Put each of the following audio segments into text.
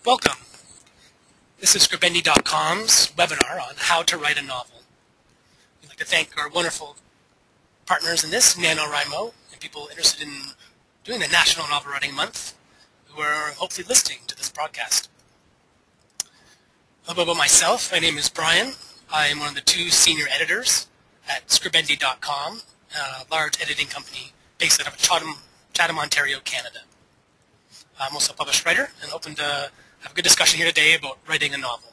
Welcome. This is Scribendi.com's webinar on how to write a novel. We'd like to thank our wonderful partners in this, NaNoWriMo, and people interested in doing the National Novel Writing Month, who are hopefully listening to this broadcast. A little bit about myself. My name is Bryan. I am one of the two senior editors at Scribendi.com, a large editing company based out of Chatham, Ontario, Canada. I'm also a published writer and hoping to have a good discussion here today about writing a novel.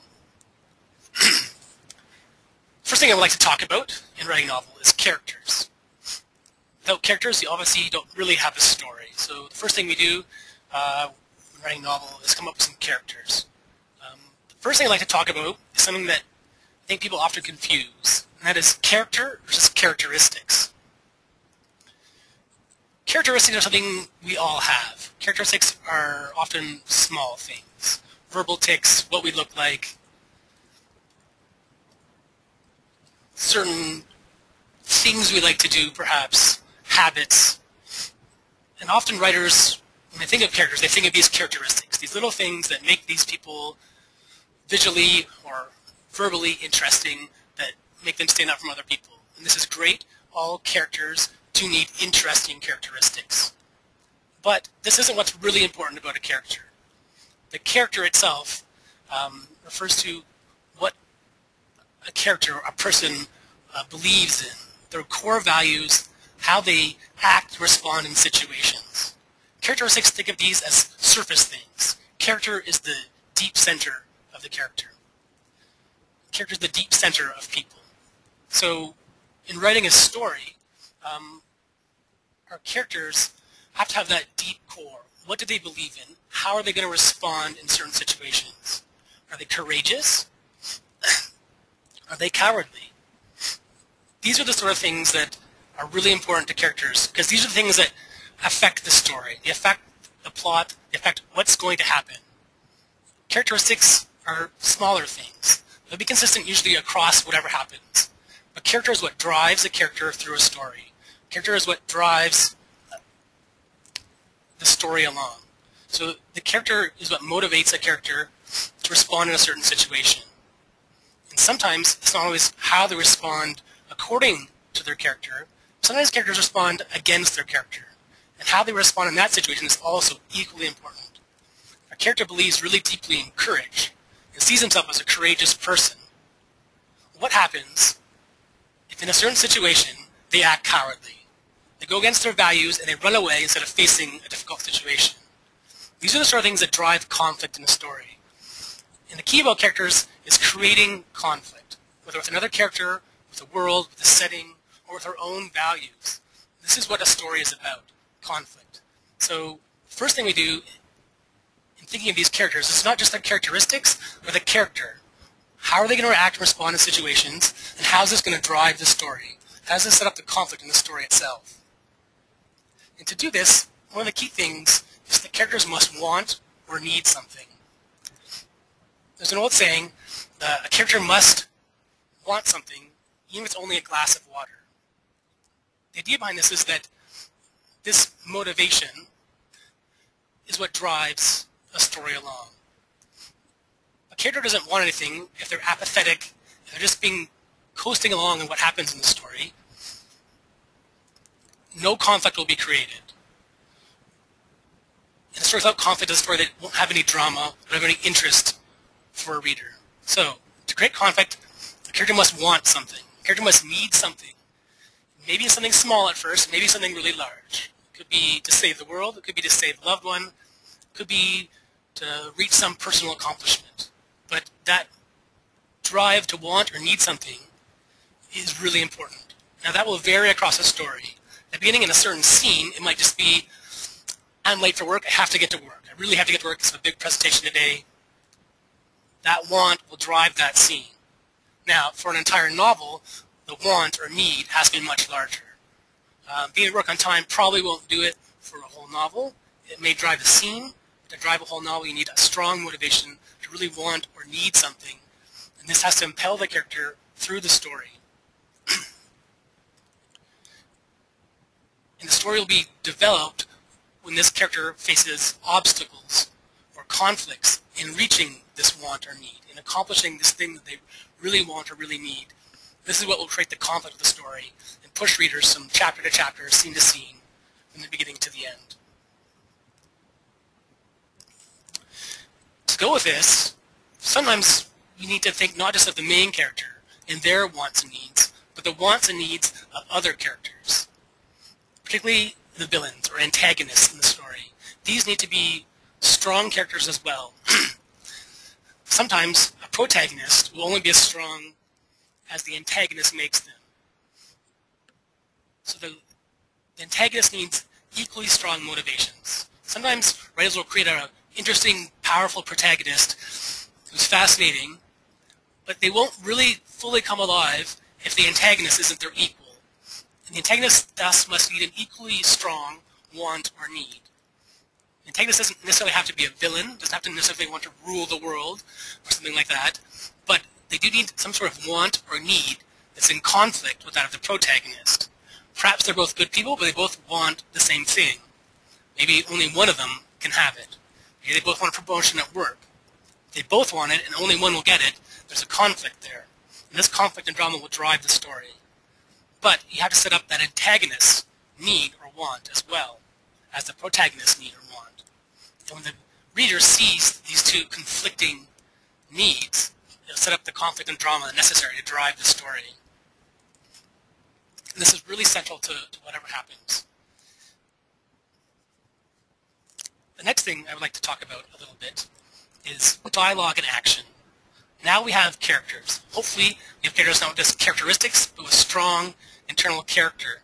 First thing I would like to talk about in writing a novel is characters. Without characters, you obviously don't really have a story. So the first thing we do when writing a novel is come up with some characters. The first thing I'd like to talk about is something that I think people often confuse, and that is character versus characteristics. Characteristics are something we all have. Characteristics are often small things. Verbal tics, what we look like, certain things we like to do, perhaps, habits. And often writers, when they think of characters, they think of these characteristics, these little things that make these people visually or verbally interesting, that make them stand out from other people. And this is great. All characters do need interesting characteristics. But this isn't what's really important about a character. The character itself refers to what a character, a person, believes in, their core values, how they act, respond in situations. Characteristics, think of these as surface things. Character is the deep center of the character. Character is the deep center of people. So in writing a story, our characters have to have that deep core. What do they believe in? How are they going to respond in certain situations? Are they courageous? Are they cowardly? These are the sort of things that are really important to characters, because these are the things that affect the story. They affect the plot. They affect what's going to happen. Characteristics are smaller things. They'll be consistent usually across whatever happens. But character is what drives a character through a story. Character is what drives the story along. So the character is what motivates a character to respond in a certain situation. And sometimes it's not always how they respond according to their character. Sometimes characters respond against their character. And how they respond in that situation is also equally important. A character believes really deeply in courage and sees himself as a courageous person. What happens if in a certain situation they act cowardly? They go against their values and they run away instead of facing a difficult situation. These are the sort of things that drive conflict in a story. And the key about characters is creating conflict, whether with another character, with the world, with the setting, or with our own values. This is what a story is about, conflict. So the first thing we do in thinking of these characters is not just their characteristics, but the character. How are they going to react and respond in situations, and how is this going to drive the story? How does this set up the conflict in the story itself? And to do this, one of the key things is that characters must want or need something. There's an old saying that a character must want something, even if it's only a glass of water. The idea behind this is that this motivation is what drives a story along. A character doesn't want anything if they're apathetic, if they're just coasting along in what happens in the story. No conflict will be created. In a story without conflict is a story that won't have any drama, won't have any interest for a reader. So, to create conflict, a character must want something. A character must need something. Maybe it's something small at first, maybe something really large. It could be to save the world, it could be to save a loved one, it could be to reach some personal accomplishment. But that drive to want or need something is really important. Now that will vary across a story. At the beginning in a certain scene, it might just be, I'm late for work, I have to get to work. I really have to get to work, it's a big presentation today. That want will drive that scene. Now, for an entire novel, the want or need has to be much larger. Being at work on time probably won't do it for a whole novel. It may drive a scene. To drive a whole novel, you need a strong motivation to really want or need something. And this has to impel the character through the story. And the story will be developed when this character faces obstacles or conflicts in reaching this want or need, in accomplishing this thing that they really want or really need. This is what will create the conflict of the story and push readers from chapter to chapter, scene to scene, from the beginning to the end. To go with this, sometimes we need to think not just of the main character and their wants and needs, but the wants and needs of other characters, particularly the villains or antagonists in the story. These need to be strong characters as well. Sometimes a protagonist will only be as strong as the antagonist makes them. So the antagonist needs equally strong motivations. Sometimes writers will create an interesting, powerful protagonist who's fascinating, but they won't really fully come alive if the antagonist isn't their equal. And the antagonist thus must need an equally strong want or need. The antagonist doesn't necessarily have to be a villain, doesn't have to necessarily want to rule the world or something like that, but they do need some sort of want or need that's in conflict with that of the protagonist. Perhaps they're both good people, but they both want the same thing. Maybe only one of them can have it. Maybe they both want a promotion at work. If they both want it and only one will get it, there's a conflict there. And this conflict and drama will drive the story. But you have to set up that antagonist's need or want as well as the protagonist's need or want. And when the reader sees these two conflicting needs, it'll set up the conflict and drama necessary to drive the story. And this is really central to whatever happens. The next thing I would like to talk about a little bit is dialogue and action. Now we have characters. Hopefully we have characters not just characteristics, but with strong internal character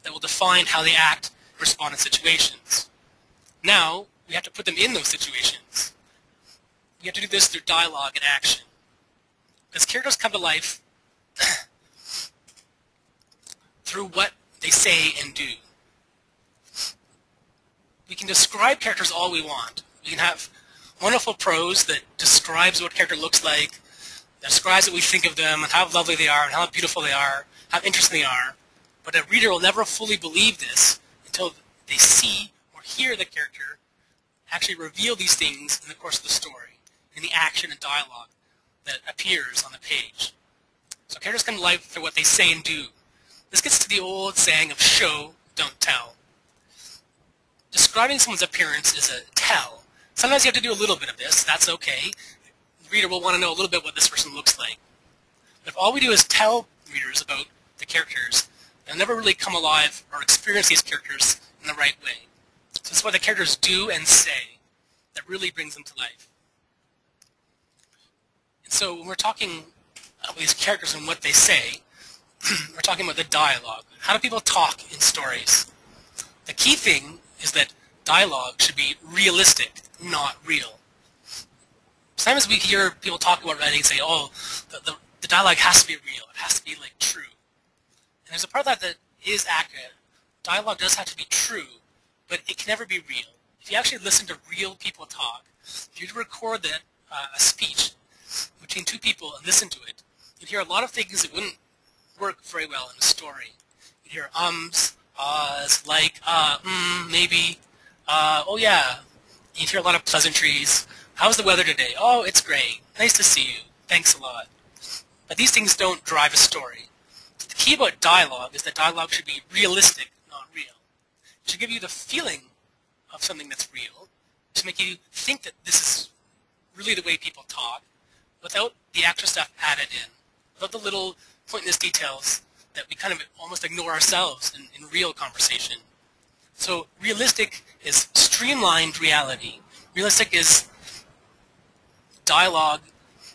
that will define how they act and respond in situations. Now we have to put them in those situations. We have to do this through dialogue and action. Because characters come to life through what they say and do. We can describe characters all we want. We can have wonderful prose that describes what a character looks like, that describes what we think of them, and how lovely they are, and how beautiful they are, how interesting they are. But a reader will never fully believe this until they see or hear the character actually reveal these things in the course of the story, in the action and dialogue that appears on the page. So characters come to life through what they say and do. This gets to the old saying of show, don't tell. Describing someone's appearance is a tell. Sometimes you have to do a little bit of this. That's okay. The reader will want to know a little bit what this person looks like. But if all we do is tell readers about the characters, they'll never really come alive or experience these characters in the right way. So it's what the characters do and say that really brings them to life. And so when we're talking about these characters and what they say, we're talking about the dialogue. How do people talk in stories? The key thing is that dialogue should be realistic, not real. Sometimes we hear people talk about writing and say, oh, the dialogue has to be real. It has to be like true. And there's a part of that is accurate. Dialogue does have to be true, but it can never be real. If you actually listen to real people talk, if you record a speech between two people and listen to it, you'd hear a lot of things that wouldn't work very well in a story. You'd hear ums, ahs, like, maybe, oh yeah. You'd hear a lot of pleasantries. How's the weather today? Oh, it's great. Nice to see you. Thanks a lot. But these things don't drive a story. The key about dialogue is that dialogue should be realistic, not real. It should give you the feeling of something that's real, to make you think that this is really the way people talk, without the extra stuff added in, without the little pointless details that we kind of almost ignore ourselves in real conversation. So realistic is streamlined reality. Realistic is dialogue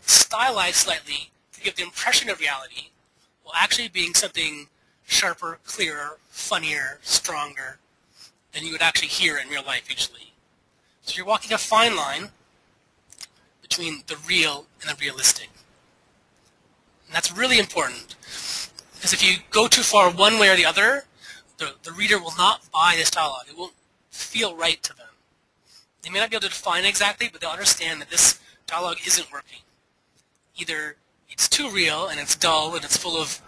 stylized slightly to give the impression of reality while actually being something sharper, clearer, funnier, stronger than you would actually hear in real life usually. So you're walking a fine line between the real and the realistic. And that's really important, because if you go too far one way or the other, the reader will not buy this dialogue. It won't feel right to them. They may not be able to define it exactly, but they'll understand that this dialogue isn't working. Either it's too real and it's dull and it's full of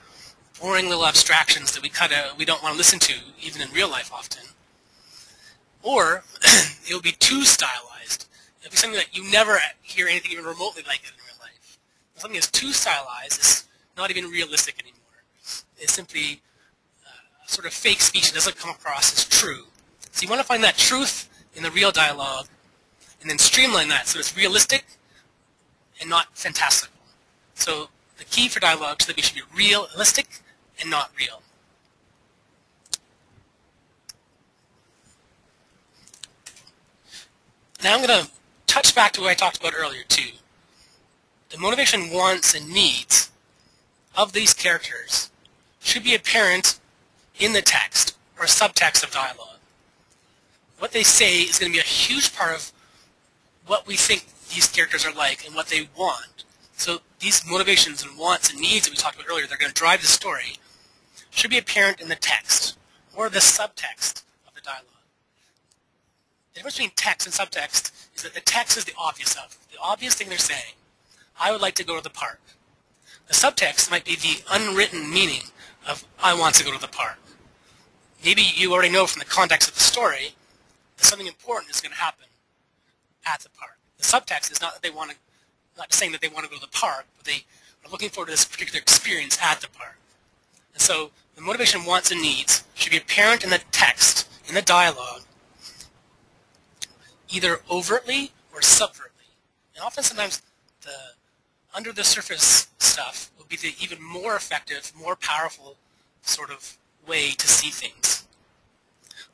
boring little abstractions that we don't want to listen to, even in real life often, or it will be too stylized. It'll be something that you never hear anything even remotely like it in real life. If something is too stylized, it's not even realistic anymore. It's simply sort of fake speech that doesn't come across as true. So you want to find that truth in the real dialogue and then streamline that so it's realistic and not fantastical. So the key for dialogue is that we should be realistic and not real. Now I'm going to touch back to what I talked about earlier too. The motivation, wants, and needs of these characters should be apparent in the text or subtext of dialogue. What they say is going to be a huge part of what we think these characters are like and what they want. So these motivations and wants and needs that we talked about earlier, they're going to drive the story, should be apparent in the text or the subtext of the dialogue. The difference between text and subtext is that the text is the obvious thing they're saying. I would like to go to the park. The subtext might be the unwritten meaning of I want to go to the park. Maybe you already know from the context of the story that something important is going to happen at the park. The subtext is not that they want to, not saying that they want to go to the park, but they are looking forward to this particular experience at the park. And so the motivation, wants, and needs should be apparent in the text, in the dialogue, either overtly or subvertly. And often sometimes the under the surface stuff will be the even more effective, more powerful sort of way to see things.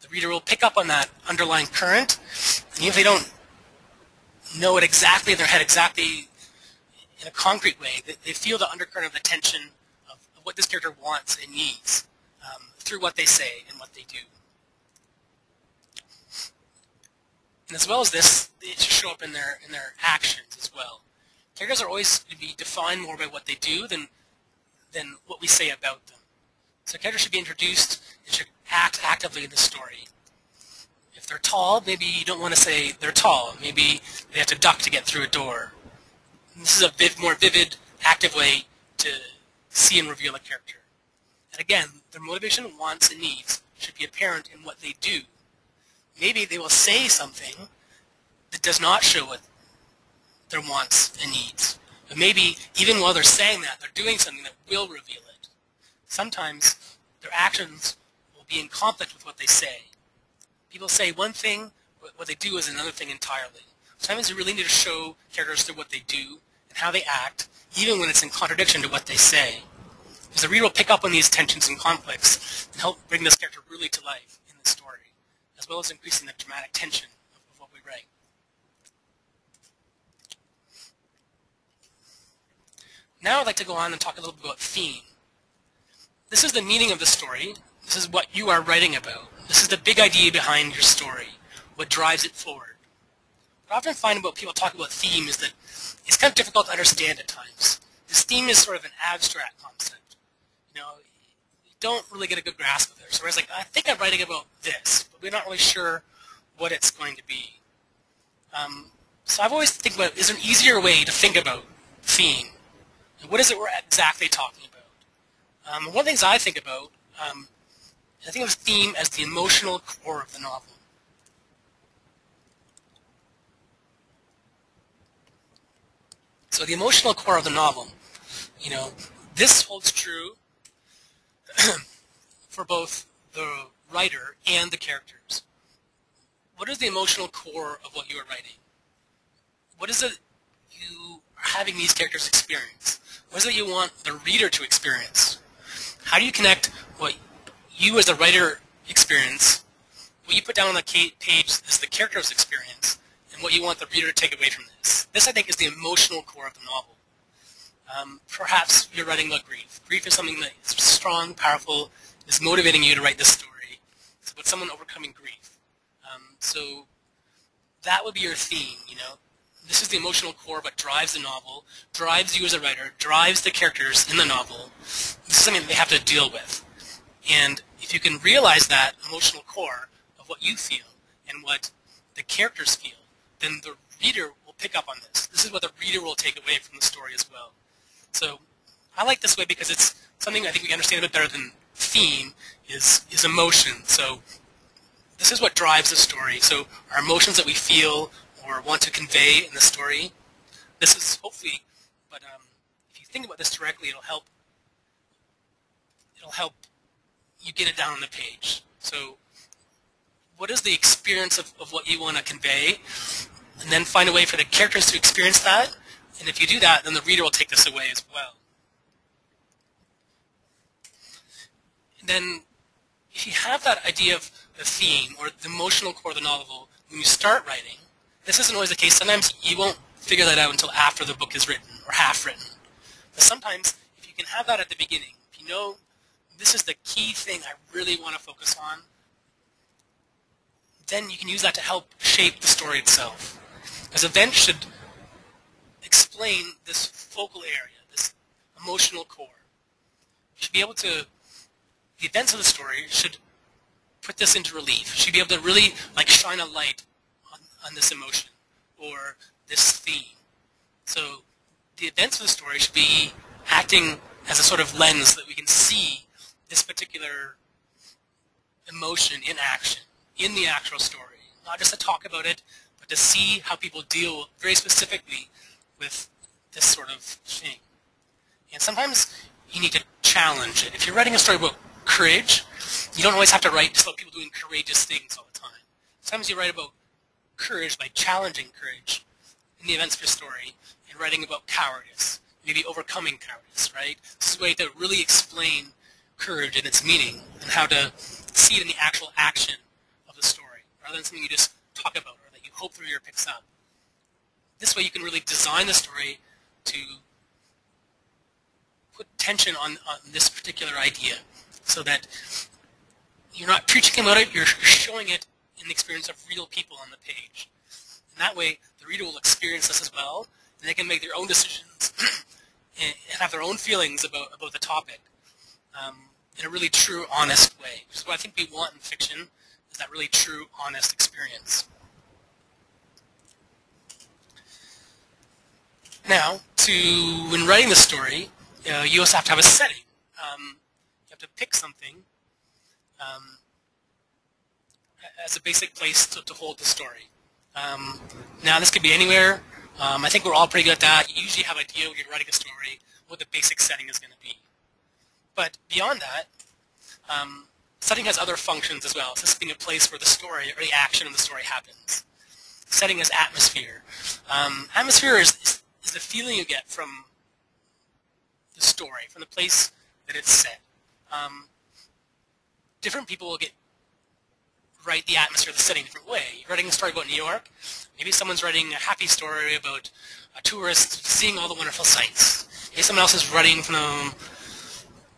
The reader will pick up on that underlying current, and even if they don't know it exactly in their head, exactly in a concrete way, they feel the undercurrent of the tension of what this character wants and needs through what they say and what they do. And as well as this, it should show up in their actions as well. Characters are always going to be defined more by what they do than what we say about them. So characters should be introduced and should act actively in the story. If they're tall, maybe you don't want to say they're tall. Maybe they have to duck to get through a door. And this is a more vivid, active way to see and reveal a character. And again, their motivation, wants, and needs should be apparent in what they do. Maybe they will say something that does not show what their wants and needs. But maybe even while they're saying that, they're doing something that will reveal it. Sometimes their actions will be in conflict with what they say. People say one thing, what they do is another thing entirely. Sometimes you really need to show characters through what they do and how they act, even when it's in contradiction to what they say. Because the reader will pick up on these tensions and conflicts and help bring this character really to life in the story, as well as increasing the dramatic tension of what we write. Now I'd like to go on and talk a little bit about theme. This is the meaning of the story. This is what you are writing about. This is the big idea behind your story, what drives it forward. What I often find about people talk about theme is that it's kind of difficult to understand at times. This theme is sort of an abstract concept. You know, you don't really get a good grasp of it. So it's like, I think I'm writing about this, but we're not really sure what it's going to be. So I've always think about, is there an easier way to think about theme? And what is it we're exactly talking about? One of the things I think about, I think of theme as the emotional core of the novel. So the emotional core of the novel, you know, this holds true for both the writer and the characters. What is the emotional core of what you are writing? What is it you are having these characters experience? What is it you want the reader to experience? How do you connect what you as the writer experience, what you put down on the page is the character's experience, and what you want the reader to take away from this? This, I think, is the emotional core of the novel. Perhaps you're writing about grief. Grief is something that is strong, powerful, is motivating you to write this story. It's about someone overcoming grief. So that would be your theme, you know. This is the emotional core of what drives the novel, drives you as a writer, drives the characters in the novel. This is something that they have to deal with. And if you can realize that emotional core of what you feel and what the characters feel, then the reader will pick up on this. This is what the reader will take away from the story as well. So I like this way because it's something I think we understand a bit better than theme is emotion. So this is what drives the story. So our emotions that we feel or want to convey in the story. This is hopefully, but if you think about this directly, it'll help you get it down on the page. So what is the experience of what you want to convey? And then find a way for the characters to experience that. And if you do that, then the reader will take this away as well. And then if you have that idea of the theme or the emotional core of the novel when you start writing, this isn't always the case. Sometimes you won't figure that out until after the book is written or half written. But sometimes if you can have that at the beginning, if you know this is the key thing I really want to focus on, then you can use that to help shape the story itself. Because events should explain this focal area, this emotional core. You should be able to, the events of the story should put this into relief. You should be able to really shine a light on this emotion or this theme. So the events of the story should be acting as a sort of lens so that we can see this particular emotion in action, in the actual story. Not just to talk about it, but to see how people deal very specifically with this sort of thing. And sometimes you need to challenge it. If you're writing a story about courage, you don't always have to write just about people doing courageous things all the time. Sometimes you write about courage by challenging courage in the events of your story and writing about cowardice, maybe overcoming cowardice, right? This is a way to really explain courage and its meaning and how to see it in the actual action of the story, rather than something you just talk about or that you hope the reader picks up. This way you can really design the story to put tension on this particular idea so that you're not preaching about it, you're showing it in the experience of real people on the page. And that way the reader will experience this as well, and they can make their own decisions and have their own feelings about the topic in a really true, honest way. Which is what I think we want in fiction, is that really true, honest experience. Now, when writing the story, you also have to have a setting. You have to pick something as a basic place to hold the story. Now, this could be anywhere. I think we're all pretty good at that. You usually have an idea when you're writing a story what the basic setting is going to be. But beyond that, setting has other functions as well. So this being a place where the story or the action of the story happens. Setting is atmosphere. Atmosphere is the feeling you get from the story, from the place that it's set. Different people will write the atmosphere of the setting a different way. You're writing a story about New York. Maybe someone's writing a happy story about a tourist seeing all the wonderful sights. Maybe someone else is writing from the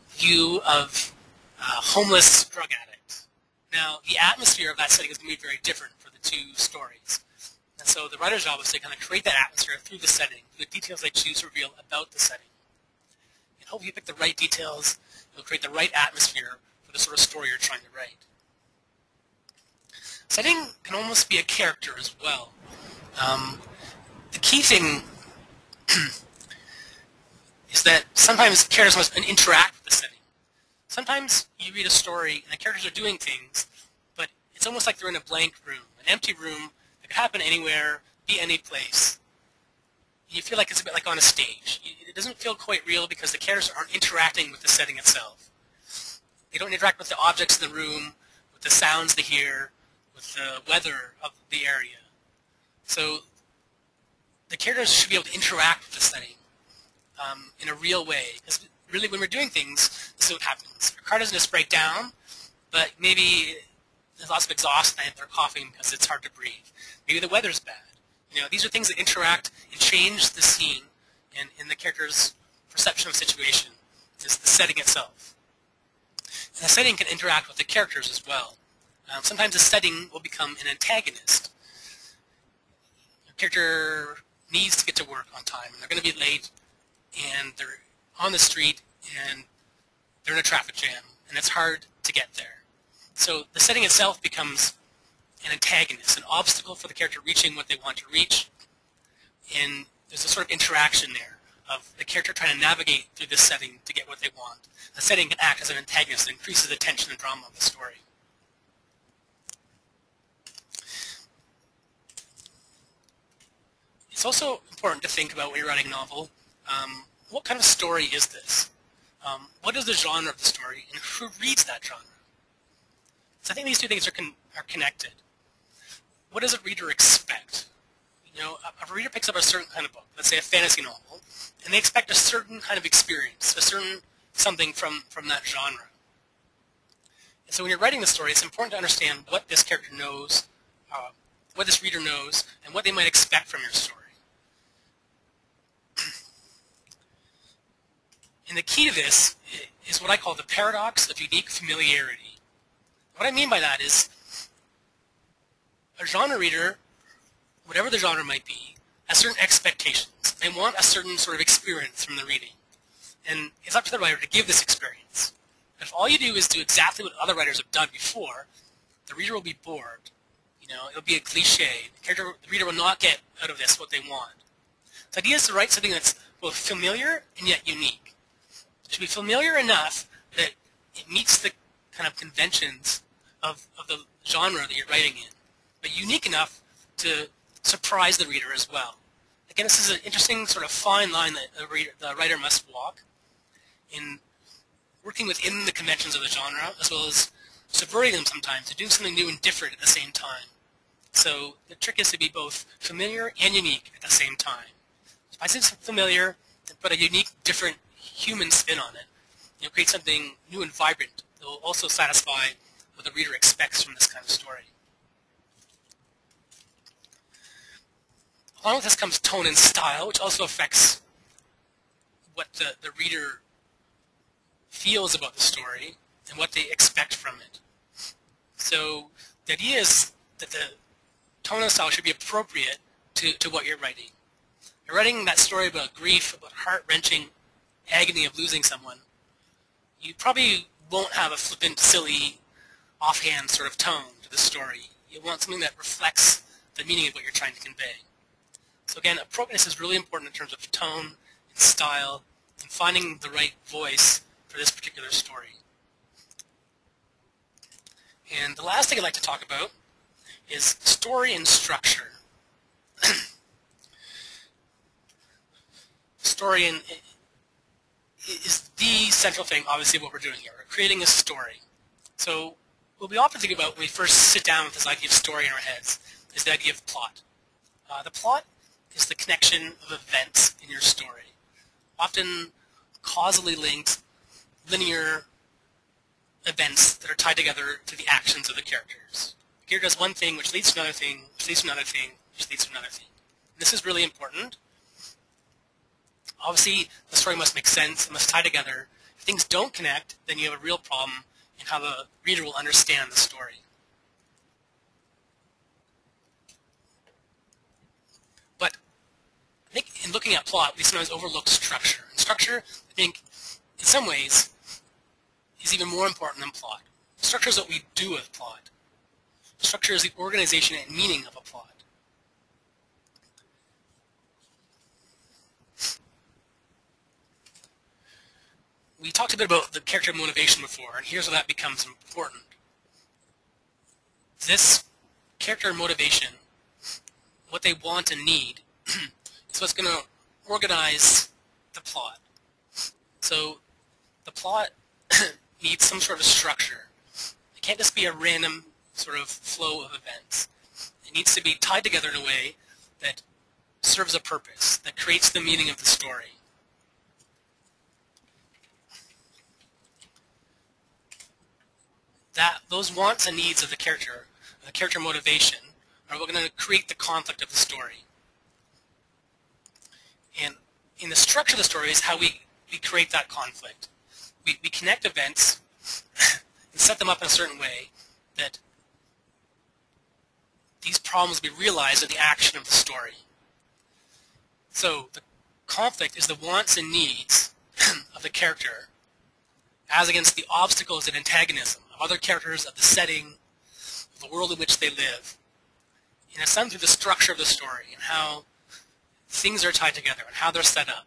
view of a homeless drug addict. Now, the atmosphere of that setting is going to be very different for the two stories. And so the writer's job is to kind of create that atmosphere through the setting, through the details they choose to reveal about the setting. And hopefully you pick the right details, you'll create the right atmosphere for the sort of story you're trying to write. Setting can almost be a character as well. The key thing is that sometimes characters must interact with the setting. Sometimes you read a story and the characters are doing things, but it's almost like they're in a blank room, an empty room that could happen anywhere, be any place. You feel like it's a bit like on a stage. It doesn't feel quite real because the characters aren't interacting with the setting itself. They don't interact with the objects in the room, with the sounds they hear, with the weather of the area. So the characters should be able to interact with the setting in a real way. Because really when we're doing things, this is what happens. Your car doesn't just break down, but maybe there's lots of exhaust and they're coughing because it's hard to breathe. Maybe the weather's bad. You know, these are things that interact and change the scene and in the character's perception of the situation. Is the setting itself. And the setting can interact with the characters as well. Sometimes the setting will become an antagonist. Your character needs to get to work on time, and they're going to be late, and they're on the street, and they're in a traffic jam, and it's hard to get there. So the setting itself becomes an antagonist, an obstacle for the character reaching what they want to reach, and there's a sort of interaction there of the character trying to navigate through this setting to get what they want. The setting can act as an antagonist and increases the tension and drama of the story. It's also important to think about when you're writing a novel, what kind of story is this? What is the genre of the story, and who reads that genre? So I think these two things are connected. What does a reader expect? You know, a reader picks up a certain kind of book, let's say a fantasy novel, and they expect a certain kind of experience, a certain something from that genre. And so when you're writing the story, it's important to understand what this character knows, what this reader knows, and what they might expect from your story. And the key to this is what I call the paradox of unique familiarity. What I mean by that is a genre reader, whatever the genre might be, has certain expectations. They want a certain sort of experience from the reading. And it's up to the writer to give this experience. If all you do is do exactly what other writers have done before, the reader will be bored. You know, it'll be a cliche. The reader will not get out of this what they want. The idea is to write something that's both familiar and yet unique. It should be familiar enough that it meets the kind of conventions of the genre that you're writing in, but unique enough to surprise the reader as well. Again, this is an interesting sort of fine line that the writer must walk in working within the conventions of the genre, as well as subverting them sometimes, to do something new and different at the same time. So the trick is to be both familiar and unique at the same time. So if I say something familiar and put a unique, different human spin on it, you'll create something new and vibrant that will also satisfy what the reader expects from this kind of story. Along with this comes tone and style, which also affects what the reader feels about the story and what they expect from it. So the idea is that the tone and style should be appropriate to what you're writing. You're writing that story about grief, about heart-wrenching agony of losing someone. You probably won't have a flippant, silly, offhand sort of tone to the story. You want something that reflects the meaning of what you're trying to convey. So again, appropriateness is really important in terms of tone and style and finding the right voice for this particular story. And the last thing I'd like to talk about is story and structure. Story is the central thing, obviously, of what we're doing here. We're creating a story. So what we often think about when we first sit down with this idea of story in our heads is the idea of plot. The plot is the connection of events in your story, often causally linked, linear events that are tied together to the actions of the characters. The character does one thing, which leads to another thing, which leads to another thing, which leads to another thing. And this is really important. Obviously, the story must make sense. It must tie together. If things don't connect, then you have a real problem in how the reader will understand the story. But I think in looking at plot, we sometimes overlook structure. And structure, I think, in some ways, is even more important than plot. Structure is what we do with plot. Structure is the organization and meaning of a plot. We talked a bit about the character motivation before, and here's where that becomes important. This character motivation, what they want and need, is what's going to organize the plot. So the plot needs some sort of structure. It can't just be a random sort of flow of events. It needs to be tied together in a way that serves a purpose, that creates the meaning of the story. Those wants and needs of the character motivation, are what going to create the conflict of the story. And in the structure of the story is how we create that conflict. We connect events and set them up in a certain way that these problems be realized in the action of the story. So the conflict is the wants and needs of the character as against the obstacles and antagonism of other characters, of the setting, of the world in which they live. And it's done through the structure of the story and how things are tied together and how they're set up.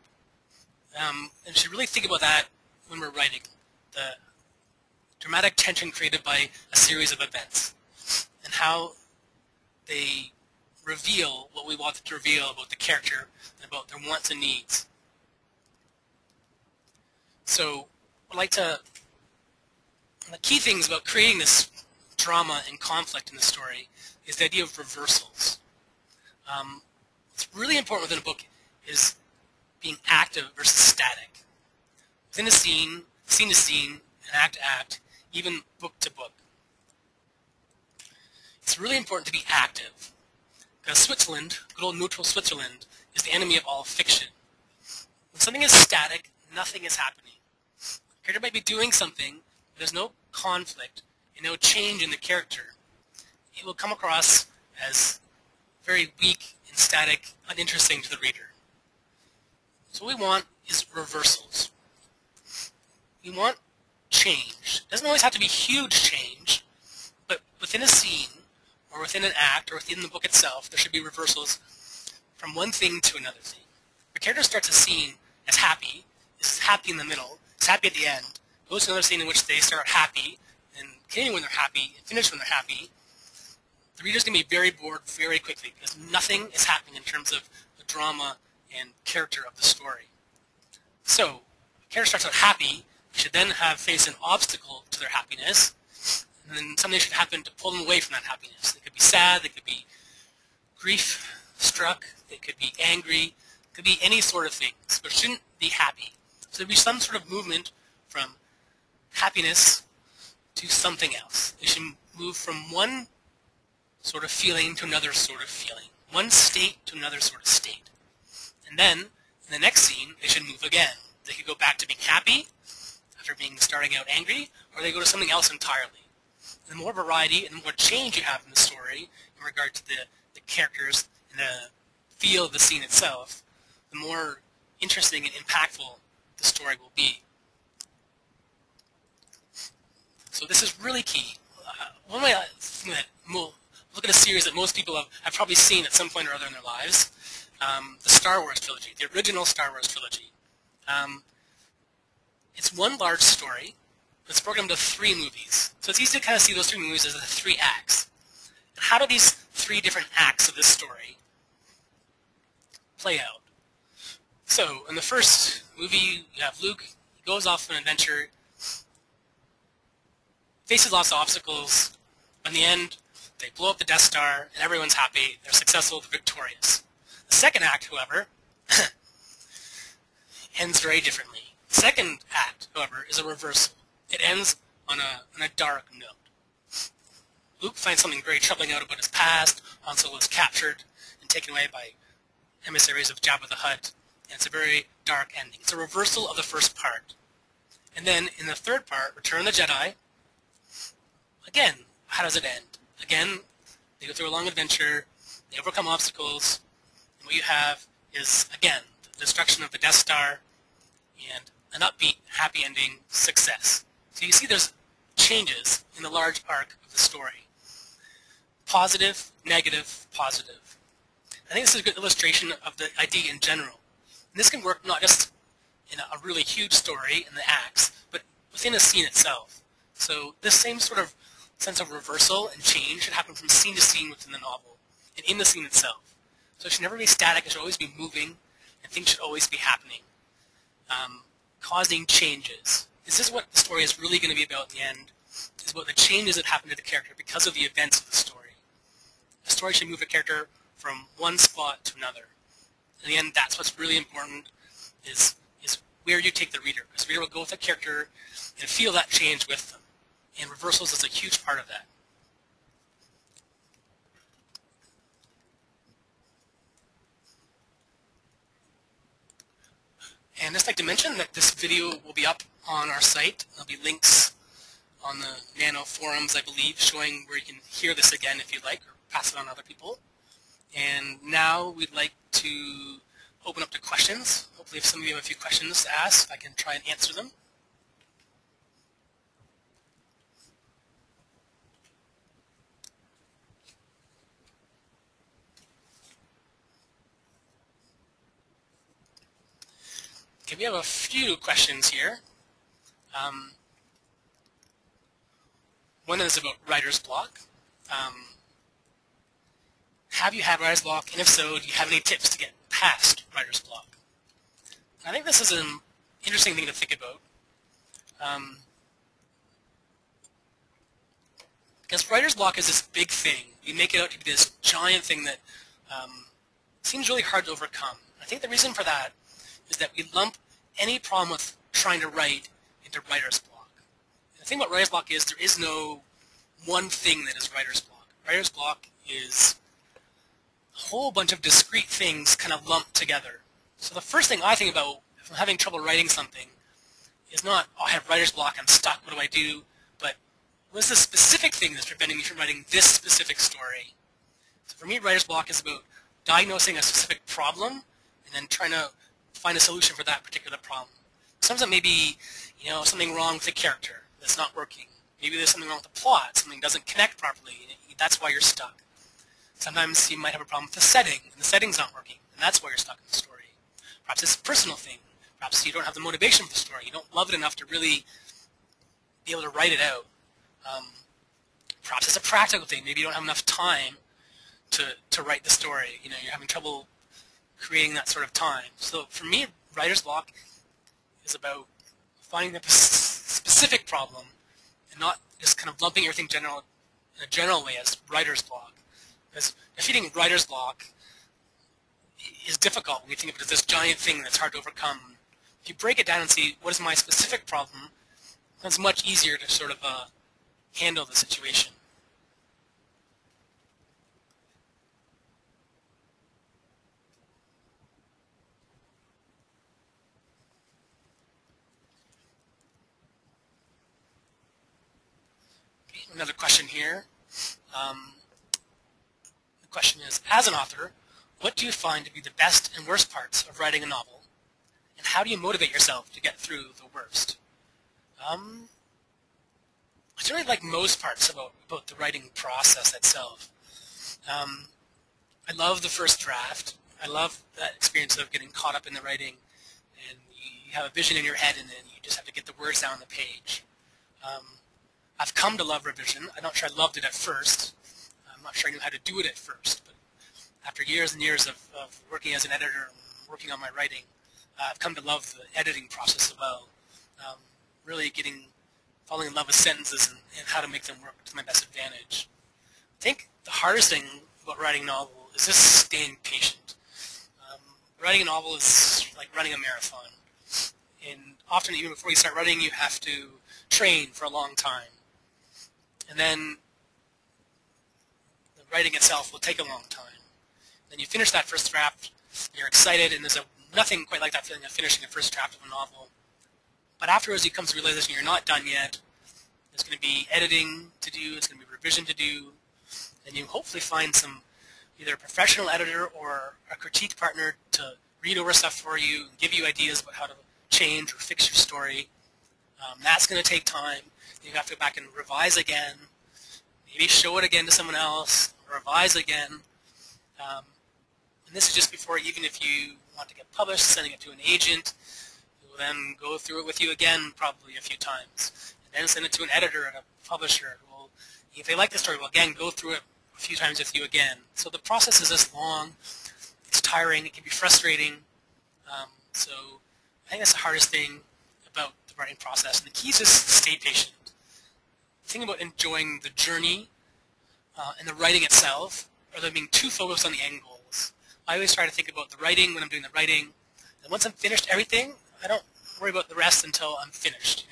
And you should really think about that when we're writing. The dramatic tension created by a series of events and how they reveal what we want it to reveal about the character and about their wants and needs. So I'd like to, the key things about creating this drama and conflict in the story is the idea of reversals. What's really important within a book is being active versus static. Within a scene to scene, and act to act, even book to book. It's really important to be active, because Switzerland, good old neutral Switzerland, is the enemy of all fiction. When something is static, nothing is happening. The character might be doing something, but there's no conflict and no change in the character. It will come across as very weak and static, uninteresting to the reader. So what we want is reversals. We want change. It doesn't always have to be huge change, but within a scene, or within an act, or within the book itself, there should be reversals from one thing to another thing. The character starts a scene as happy, is happy in the middle, is happy at the end, goes to another scene in which they start happy, and continue when they're happy, and finish when they're happy. The reader's going to be very bored very quickly, because nothing is happening in terms of the drama and character of the story. So, the character starts out happy, should then face an obstacle to their happiness, and then something should happen to pull them away from that happiness. They could be sad, they could be grief-struck, they could be angry, it could be any sort of things, but shouldn't be happy. So there'd be some sort of movement from happiness to something else. They should move from one sort of feeling to another sort of feeling, one state to another sort of state. And then, in the next scene, they should move again. They could go back to being happy, after starting out angry, or they go to something else entirely. The more variety and the more change you have in the story in regard to the characters and the feel of the scene itself, the more interesting and impactful the story will be. So this is really key. One way we'll look at a series that most people have probably seen at some point or other in their lives, the Star Wars trilogy, the original Star Wars trilogy. It's one large story that's broken into 3 movies. So it's easy to kind of see those 3 movies as the 3 acts. And how do these 3 different acts of this story play out? So in the first movie, you have Luke. He goes off on an adventure, faces lots of obstacles. In the end, they blow up the Death Star, and everyone's happy. They're successful, they're victorious. The second act, however, ends very differently. The second act, however, is a reversal. It ends on a dark note. Luke finds something very troubling out about his past. Han Solo is captured and taken away by emissaries of Jabba the Hutt. And it's a very dark ending. It's a reversal of the first part. And then in the third part, Return of the Jedi, again, how does it end? Again, they go through a long adventure, they overcome obstacles, and what you have is, again, the destruction of the Death Star and an upbeat, happy ending, success. So you see there's changes in the large arc of the story. Positive, negative, positive. I think this is a good illustration of the idea in general. And this can work not just in a really huge story in the acts, but within a scene itself. So this same sort of sense of reversal and change should happen from scene to scene within the novel and in the scene itself. So it should never be static, it should always be moving, and things should always be happening. Causing changes. This is what the story is really going to be about in the end. It's about the changes that happen to the character because of the events of the story. The story should move a character from one spot to another. In the end, that's what's really important, is where you take the reader. Because the reader will go with the character and feel that change with them. And reversals is a huge part of that. And I'd just like to mention that this video will be up on our site. There'll be links on the Nano forums, I believe, showing where you can hear this again if you'd like, or pass it on to other people. And now we'd like to open up to questions. Hopefully if some of you have a few questions to ask, I can try and answer them. Okay, we have a few questions here. One is about writer's block. have you had writer's block, and if so, do you have any tips to get past writer's block? I think this is an interesting thing to think about. Because writer's block is this big thing. We make it out to be this giant thing that seems really hard to overcome. I think the reason for that is that we lump any problem with trying to write into writer's block. And the thing about writer's block is there is no one thing that is writer's block. Writer's block is a whole bunch of discrete things kind of lumped together. So the first thing I think about if I'm having trouble writing something is not, oh, I have writer's block, I'm stuck, what do I do? But what's the specific thing that's preventing me from writing this specific story? So for me, writer's block is about diagnosing a specific problem and then trying to find a solution for that particular problem. Sometimes it may be, something wrong with the character that's not working. Maybe there's something wrong with the plot, something doesn't connect properly, and that's why you're stuck. Sometimes you might have a problem with the setting, and the setting's not working, and that's why you're stuck in the story. Perhaps it's a personal thing. Perhaps you don't have the motivation for the story. You don't love it enough to really be able to write it out. Perhaps it's a practical thing. Maybe you don't have enough time to write the story. You're having trouble creating that sort of time. So for me, writer's block is about finding the specific problem and not just kind of lumping everything in a general way as writer's block. Because defeating writer's block is difficult when you think of it as this giant thing that's hard to overcome. If you break it down and see what is my specific problem, it's much easier to sort of handle the situation. Okay, another question here. The question is, as an author, what do you find to be the best and worst parts of writing a novel? And how do you motivate yourself to get through the worst? I really like most parts about the writing process itself. I love the first draft. I love that experience of getting caught up in the writing, and you have a vision in your head, and then you just have to get the words down on the page. I've come to love revision. I'm not sure I loved it at first. I'm not sure I knew how to do it at first, but after years and years of working as an editor and working on my writing, I've come to love the editing process as well. Really falling in love with sentences and how to make them work to my best advantage. I think the hardest thing about writing a novel is just staying patient. Writing a novel is like running a marathon. And often, even before you start writing, you have to train for a long time. And then the writing itself will take a long time. Then you finish that first draft, you're excited, and there's nothing quite like that feeling of finishing a first draft of a novel. But afterwards, you come to the realization you're not done yet. There's going to be editing to do, there's going to be revision to do, and you hopefully find either a professional editor or a critique partner to read over stuff for you and give you ideas about how to change or fix your story. That's going to take time. You have to go back and revise again, maybe show it again to someone else, revise again. And this is just before, even if you want to get published, sending it to an agent, who will then go through it with you again probably a few times. And then send it to an editor and a publisher who will, if they like the story, will again go through it a few times with you again. So the process is this long, it's tiring, it can be frustrating. So I think that's the hardest thing about the writing process. And the key is just to stay patient. Think about enjoying the journey and the writing itself, rather than being too focused on the end goals. I always try to think about the writing when I'm doing the writing, and once I'm finished everything, I don't worry about the rest until I'm finished.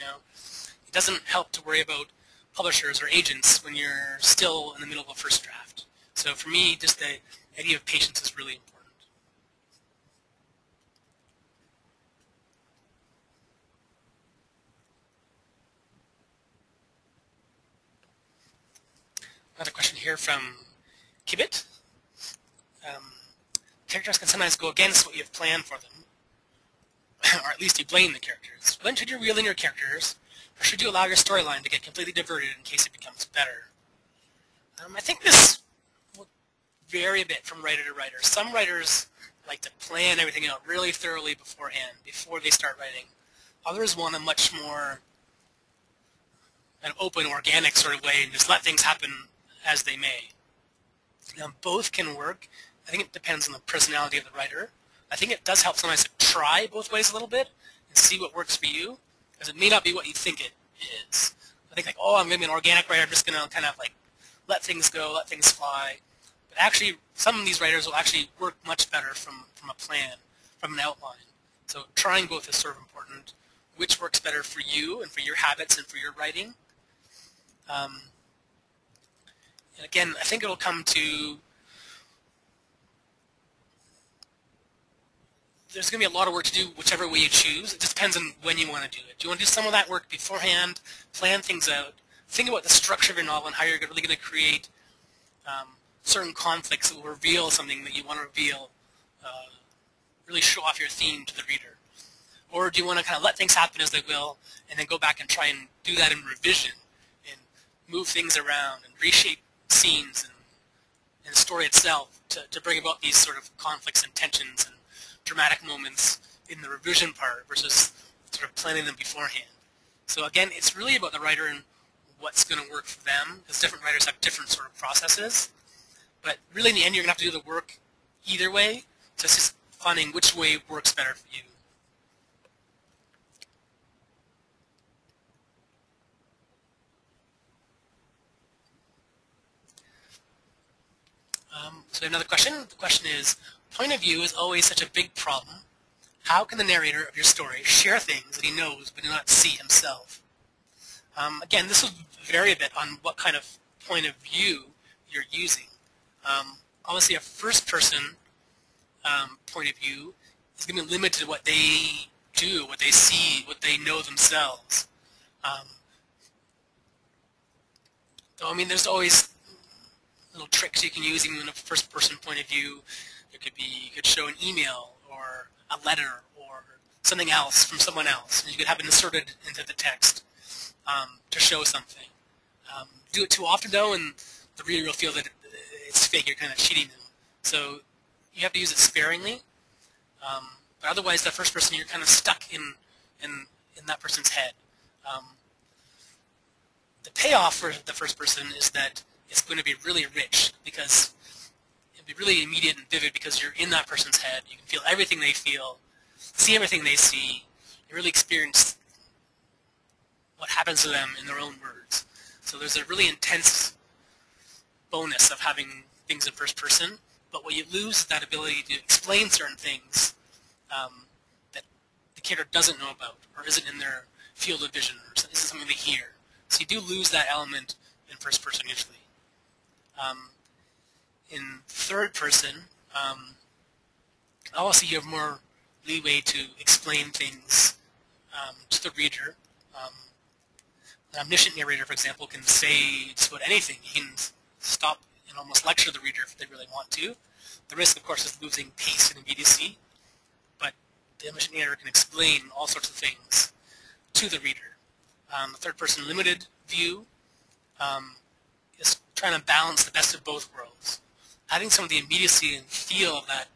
It doesn't help to worry about publishers or agents when you're still in the middle of a first draft. So for me, just the idea of patience is really important. Another question here from Kibit. Characters can sometimes go against what you have planned for them, or at least you blame the characters. When should you reel in your characters, or should you allow your storyline to get completely diverted in case it becomes better? I think this will vary a bit from writer to writer. Some writers like to plan everything out really thoroughly beforehand, before they start writing. Others want a much more an open, organic sort of way and just let things happen as they may. Both can work. I think it depends on the personality of the writer. I think it does help sometimes to try both ways a little bit and see what works for you, because it may not be what you think it is. I think like, oh, I'm going to be an organic writer. I'm just going to kind of like let things go, let things fly. But actually, some of these writers will actually work much better from a plan, from an outline. So trying both is sort of important. Which works better for you and for your habits and for your writing. And again, I think it'll come to, there's going to be a lot of work to do whichever way you choose. It just depends on when you want to do it. Do you want to do some of that work beforehand, plan things out, think about the structure of your novel and how you're really going to create certain conflicts that will reveal something that you want to reveal, really show off your theme to the reader? Or do you want to kind of let things happen as they will and then go back and try and do that in revision and move things around and reshape scenes and the story itself to bring about these sort of conflicts and tensions and dramatic moments in the revision part versus sort of planning them beforehand? So again, it's really about the writer and what's going to work for them, because different writers have different sort of processes. But really in the end, you're going to have to do the work either way, so it's just finding which way works better for you. So we have another question. The question is, point of view is always such a big problem. How can the narrator of your story share things that he knows but do not see himself? Again, this will vary a bit on what kind of point of view you're using. Obviously, a first-person point of view is going to be limited to what they do, what they see, what they know themselves. So, I mean, there's always little tricks you can use even in a first-person point of view. There could be, you could show an email or a letter or something else from someone else, and you could have it inserted into the text to show something. Do it too often, though, and the reader will feel that it's fake. You're kind of cheating them. So you have to use it sparingly. But otherwise, the first person, you're kind of stuck in that person's head. The payoff for the first person is that it's going to be really rich, because it'll be really immediate and vivid because you're in that person's head. You can feel everything they feel, see everything they see. You really experience what happens to them in their own words. So there's a really intense bonus of having things in first person, but what you lose is that ability to explain certain things that the character doesn't know about or isn't in their field of vision or isn't something they hear. So you do lose that element in first person usually. In third person, obviously you have more leeway to explain things to the reader. An omniscient narrator, for example, can say just about anything. He can stop and almost lecture the reader if they really want to. The risk, of course, is losing pace and immediacy, but the omniscient narrator can explain all sorts of things to the reader. The third person limited view is trying to balance the best of both worlds. Having some of the immediacy and feel of that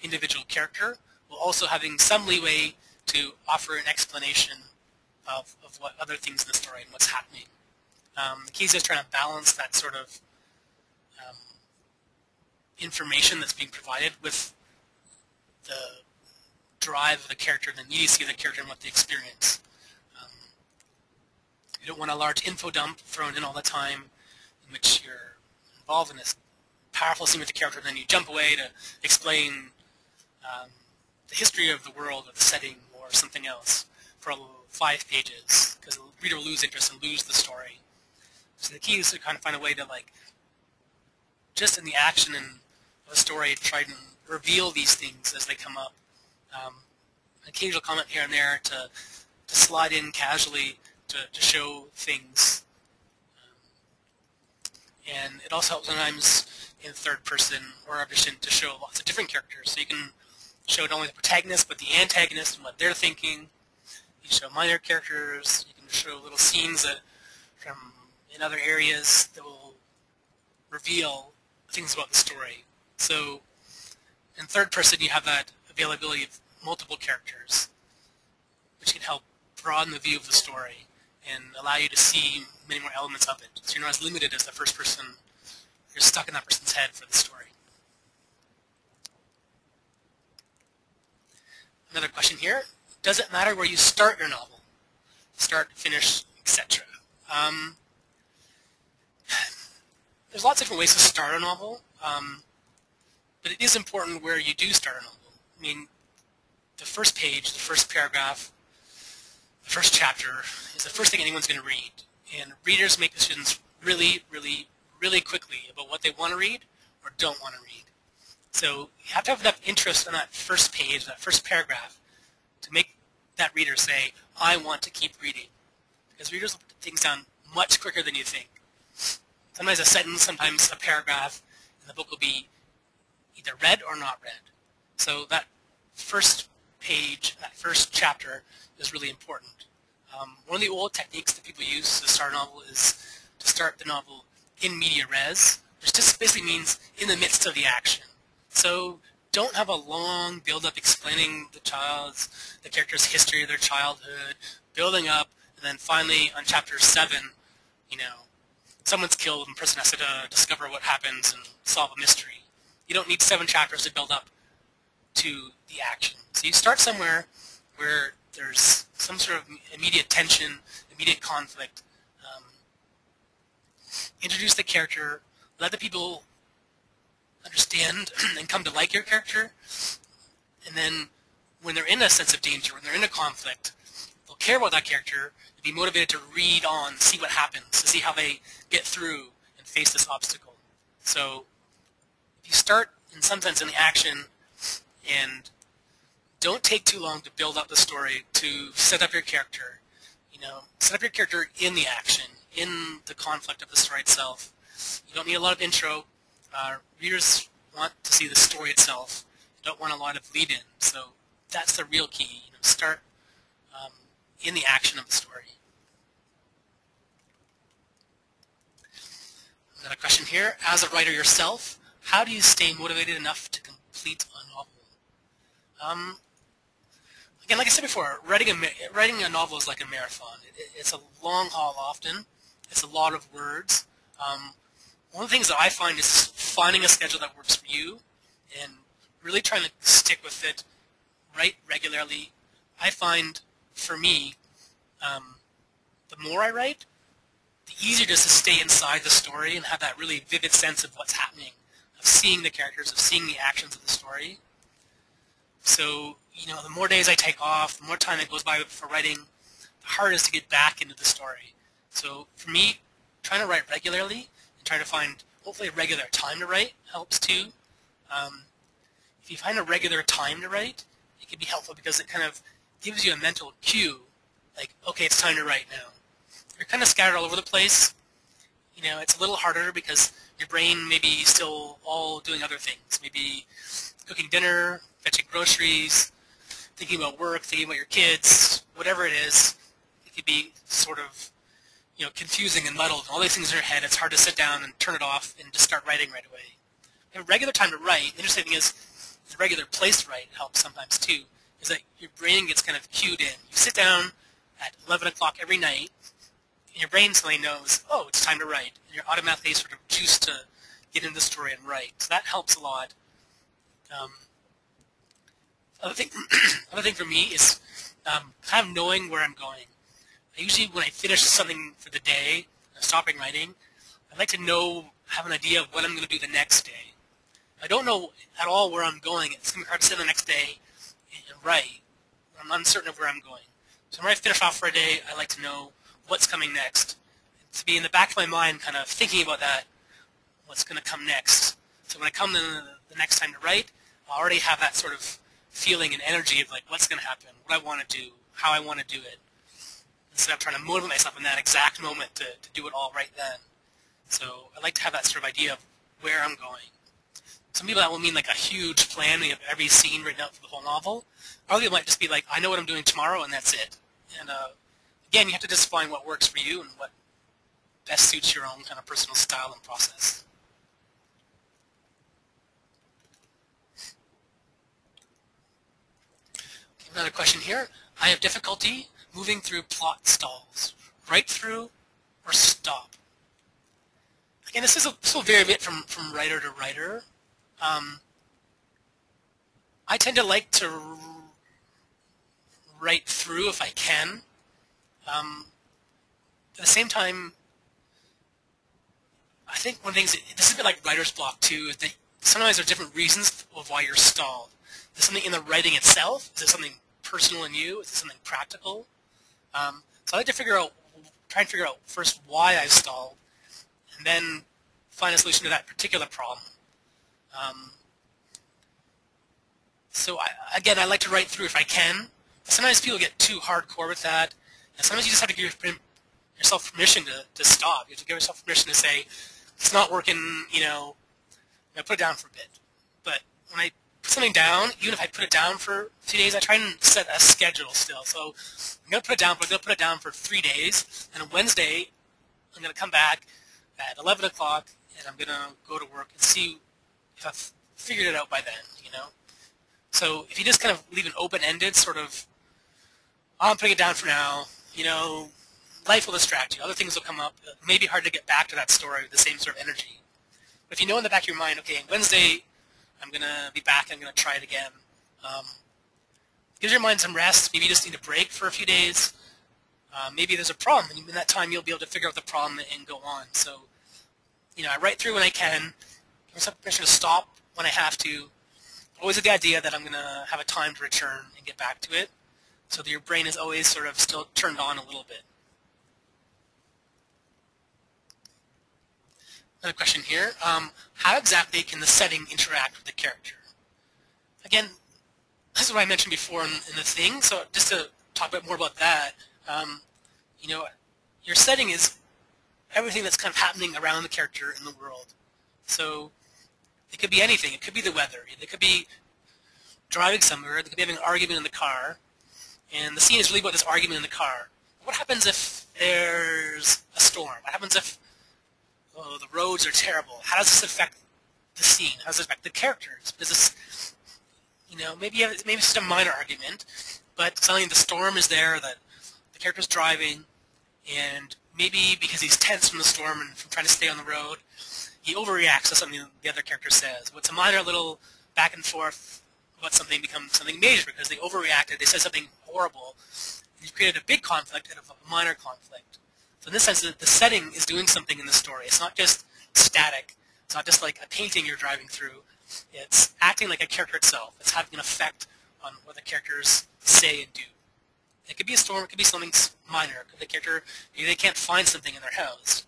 individual character, while also having some leeway to offer an explanation of what other things in the story and what's happening. The key is just trying to balance that sort of information that's being provided with the drive of the character, the immediacy of the character, and what they experience. You don't want a large info dump thrown in all the time in which you're involved in this powerful scene with the character, and then you jump away to explain the history of the world or the setting or something else for 5 pages, because the reader will lose interest and lose the story. So the key is to kind of find a way to, like, just in the action of a story, try to reveal these things as they come up. Occasional comment here and there to slide in casually to show things. And it also helps sometimes in third person or omniscient to show lots of different characters. So you can show not only the protagonist, but the antagonist and what they're thinking. You show minor characters. You can show little scenes from in other areas that will reveal things about the story. So in third person, you have that availability of multiple characters, which can help broaden the view of the story and allow you to see many more elements of it. So you're not as limited as the first person you're stuck in that person's head for the story. Another question here. Does it matter where you start your novel? Start, finish, etc. There's lots of different ways to start a novel, but it is important where you do start a novel. I mean, the first page, the first paragraph, the first chapter is the first thing anyone's going to read. And readers make decisions really, really, really quickly about what they want to read or don't want to read. So you have to have enough interest in that first page, that first paragraph, to make that reader say, I want to keep reading. Because readers will put things down much quicker than you think. Sometimes a sentence, sometimes a paragraph, and the book will be either read or not read. So that first page, that first chapter is really important. One of the old techniques that people use to start a novel is to start the novel in media res, which just basically means in the midst of the action. So don't have a long build-up explaining the character's history of their childhood, building up, and then finally on chapter 7, someone's killed and the person has to discover what happens and solve a mystery. You don't need 7 chapters to build up to the action. So you start somewhere where there's some sort of immediate tension, immediate conflict. Introduce the character, let the people understand and come to like your character, and then when they're in a sense of danger, when they're in a conflict, they'll care about that character and be motivated to read on, see what happens, to see how they get through and face this obstacle. So if you start, in some sense, in the action and don't take too long to build up the story, to set up your character. Set up your character in the action, in the conflict of the story itself. You don't need a lot of intro. Readers want to see the story itself. You don't want a lot of lead-in. So that's the real key. Start in the action of the story. Another question here. As a writer yourself, how do you stay motivated enough to complete a novel? Again, like I said before, writing a novel is like a marathon. It's a long haul often. It's a lot of words. One of the things that I find is finding a schedule that works for you and really trying to stick with it, write regularly. I find, for me, the more I write, the easier it is to stay inside the story and have that really vivid sense of what's happening, of seeing the characters, of seeing the actions of the story. So, the more days I take off, the more time that goes by for writing, the harder it is to get back into the story. So, for me, trying to write regularly and trying to find, hopefully, a regular time to write helps too. If you find a regular time to write, it can be helpful because it kind of gives you a mental cue, like, okay, it's time to write now. You're kind of scattered all over the place. It's a little harder because your brain may be still all doing other things, maybe cooking dinner, fetching groceries, thinking about work, thinking about your kids, whatever it is. It could be sort of, confusing and muddled. All these things in your head, it's hard to sit down and turn it off and just start writing right away. A regular time to write, the interesting thing is, the regular place to write helps sometimes too, is that your brain gets kind of cued in. You sit down at 11 o'clock every night, and your brain suddenly knows, oh, it's time to write. And you're automatically sort of juiced to get into the story and write. So that helps a lot. Other thing for me is kind of knowing where I'm going. Usually when I finish something for the day, stopping writing, I like to have an idea of what I'm going to do the next day. If I don't know at all where I'm going, it's going to be hard to sit the next day and write. I'm uncertain of where I'm going. So when I finish off for a day, I like to know what's coming next. To be in the back of my mind kind of thinking about that, what's going to come next. So when I come to the next time to write, I already have that sort of feeling and energy of like what's going to happen, what I want to do, how I want to do it. Instead of trying to motivate myself in that exact moment to do it all right then. So I like to have that sort of idea of where I'm going. Some people that will mean like a huge plan of every scene written out for the whole novel. Other people might just be like, I know what I'm doing tomorrow and that's it. And again, you have to just find what works for you and what best suits your own kind of personal style and process. Okay, another question here. I have difficulty moving through plot stalls. Right through or stop? Again, this will vary a bit from writer to writer. I tend to like to write through if I can. At the same time, I think one of the things, this is a bit like writer's block too, is that sometimes there are different reasons of why you're stalled. Is there something in the writing itself? Is there something personal in you? Is there something practical? So I like to try and figure out first why I stalled, and then find a solution to that particular problem. Again, I like to write through if I can. Sometimes people get too hardcore with that, and sometimes you just have to give yourself permission to stop. You have to give yourself permission to say, it's not working, put it down for a bit. But when I put something down, even if I put it down for a few days, I try and set a schedule still. So I'm going to put it down, but I'm going to put it down for 3 days, and on Wednesday, I'm going to come back at 11 o'clock, and I'm going to go to work and see if I've figured it out by then, So if you just kind of leave it open-ended, sort of, I'm putting it down for now, life will distract you. Other things will come up. It may be hard to get back to that story with the same sort of energy. But if you know in the back of your mind, okay, Wednesday, I'm going to be back, I'm going to try it again. Gives your mind some rest. Maybe you just need a break for a few days. Maybe there's a problem, and in that time you'll be able to figure out the problem and go on. So, I write through when I can. Give myself permission to stop when I have to. Always with the idea that I'm going to have a time to return and get back to it, so that your brain is always sort of still turned on a little bit. Another question here. How exactly can the setting interact with the character? Again, this is what I mentioned before in the thing, so just to talk a bit more about that, your setting is everything that's kind of happening around the character in the world. So it could be anything. It could be the weather. It could be driving somewhere. They could be having an argument in the car, and the scene is really about this argument in the car. What happens if there's a storm? What happens if the roads are terrible? How does this affect the scene? How does it affect the characters? Does this, maybe it's just a minor argument, but suddenly the storm is there, that the character's driving, and maybe because he's tense from the storm and from trying to stay on the road, he overreacts to something the other character says. What's a minor little back and forth about something becomes something major because they overreacted, they said something horrible, and you've created a big conflict out of a minor conflict. So in this sense, the setting is doing something in the story. It's not just static. It's not just like a painting you're driving through. It's acting like a character itself. It's having an effect on what the characters say and do. It could be a storm. It could be something minor. The character, maybe they can't find something in their house.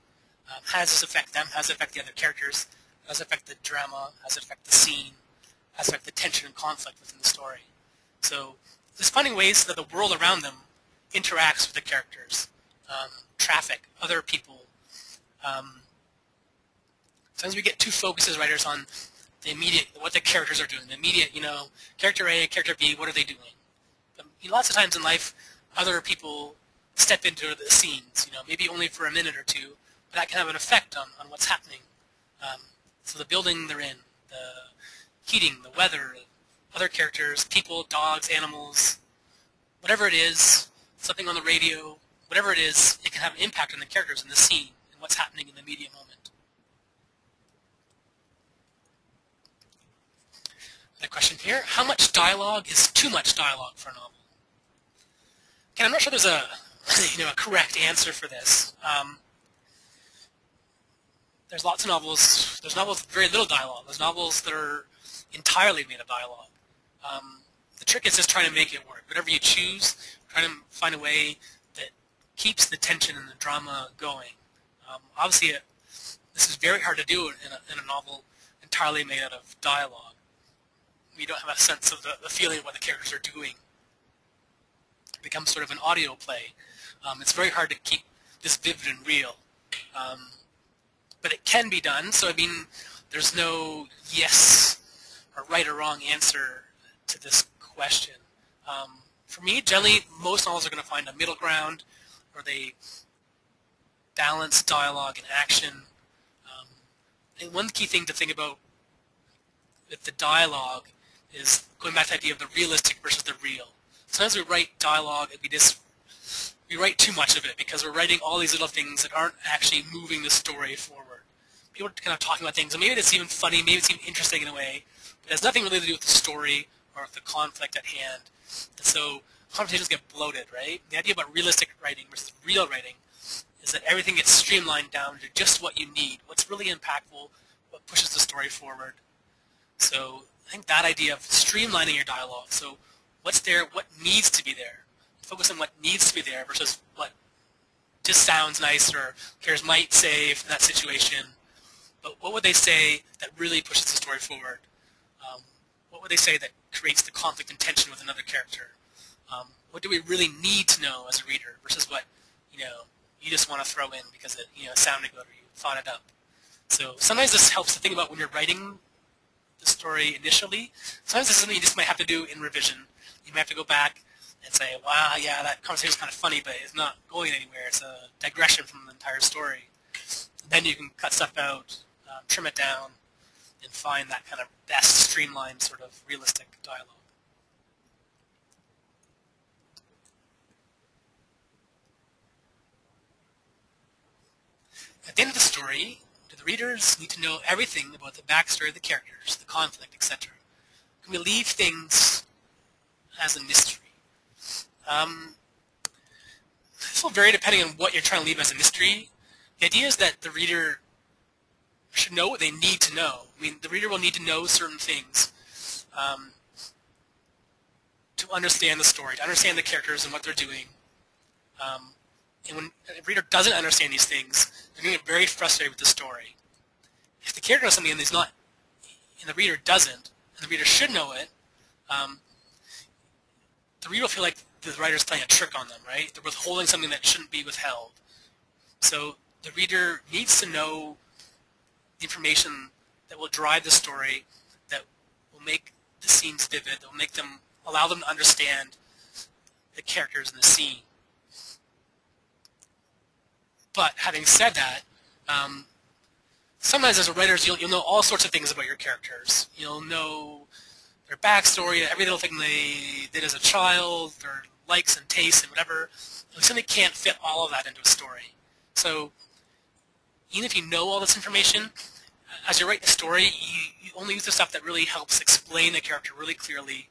How does this affect them? How does it affect the other characters? How does it affect the drama? How does it affect the scene? How does it affect the tension and conflict within the story? So just finding ways that the world around them interacts with the characters. Traffic, other people. Sometimes we get too focused as writers on the immediate, what the characters are doing. The immediate, character A, character B, what are they doing? But lots of times in life, other people step into the scenes, maybe only for a minute or two, but that can have an effect on what's happening. So the building they're in, the heating, the weather, other characters, people, dogs, animals, whatever it is, something on the radio, whatever it is, it can have an impact on the characters in the scene and what's happening in the media moment. Another question here. How much dialogue is too much dialogue for a novel? Okay, I'm not sure there's a a correct answer for this. There's lots of novels. There's novels with very little dialogue. There's novels that are entirely made of dialogue. The trick is just trying to make it work. Whatever you choose, try to find a way that keeps the tension and the drama going. Obviously, this is very hard to do in a novel entirely made out of dialogue. We don't have a sense of the feeling of what the characters are doing. It becomes sort of an audio play. It's very hard to keep this vivid and real. But it can be done, so there's no yes or right or wrong answer to this question. For me, generally, most novels are going to find a middle ground where they balance dialogue and action. And one key thing to think about with the dialogue is going back to the idea of the realistic versus the real. Sometimes we write dialogue and we write too much of it because we're writing all these little things that aren't actually moving the story forward. people are kind of talking about things, and maybe it's even funny, maybe it's even interesting in a way, but it has nothing really to do with the story or with the conflict at hand. And so conversations get bloated, right? The idea about realistic writing versus real writing is that everything gets streamlined down to just what you need, what's really impactful, what pushes the story forward. So I think that idea of streamlining your dialogue, so what's there, what needs to be there, focus on what needs to be there versus what just sounds nice or characters might say in that situation, but what would they say that really pushes the story forward? What would they say that creates the conflict and tension with another character? What do we really need to know as a reader versus what you just want to throw in because it sounded good or you thought it up? So sometimes this helps to think about when you're writing the story initially. Sometimes this is something you just might have to do in revision. You might have to go back and say, wow, yeah, that conversation is kind of funny, but it's not going anywhere. It's a digression from the entire story. Then you can cut stuff out, trim it down, and find that kind of best streamlined sort of realistic dialogue. At the end of the story, do the readers need to know everything about the backstory of the characters, the conflict, etc.? Can we leave things as a mystery? This will vary depending on what you're trying to leave as a mystery. The idea is that the reader should know what they need to know. I mean, the reader will need to know certain things to understand the story, to understand the characters and what they're doing. And when a reader doesn't understand these things, they're going to get very frustrated with the story. If the character knows something and the reader doesn't, and the reader should know it, the reader will feel like the writer's playing a trick on them, right? They're withholding something that shouldn't be withheld. So the reader needs to know the information that will drive the story, that will make the scenes vivid, that will allow them to understand the characters in the scene. But having said that, sometimes as a writer, you'll know all sorts of things about your characters. You'll know their backstory, every little thing they did as a child, their likes and tastes and whatever. You simply can't fit all of that into a story. So even if you know all this information, as you write the story, you only use the stuff that really helps explain the character really clearly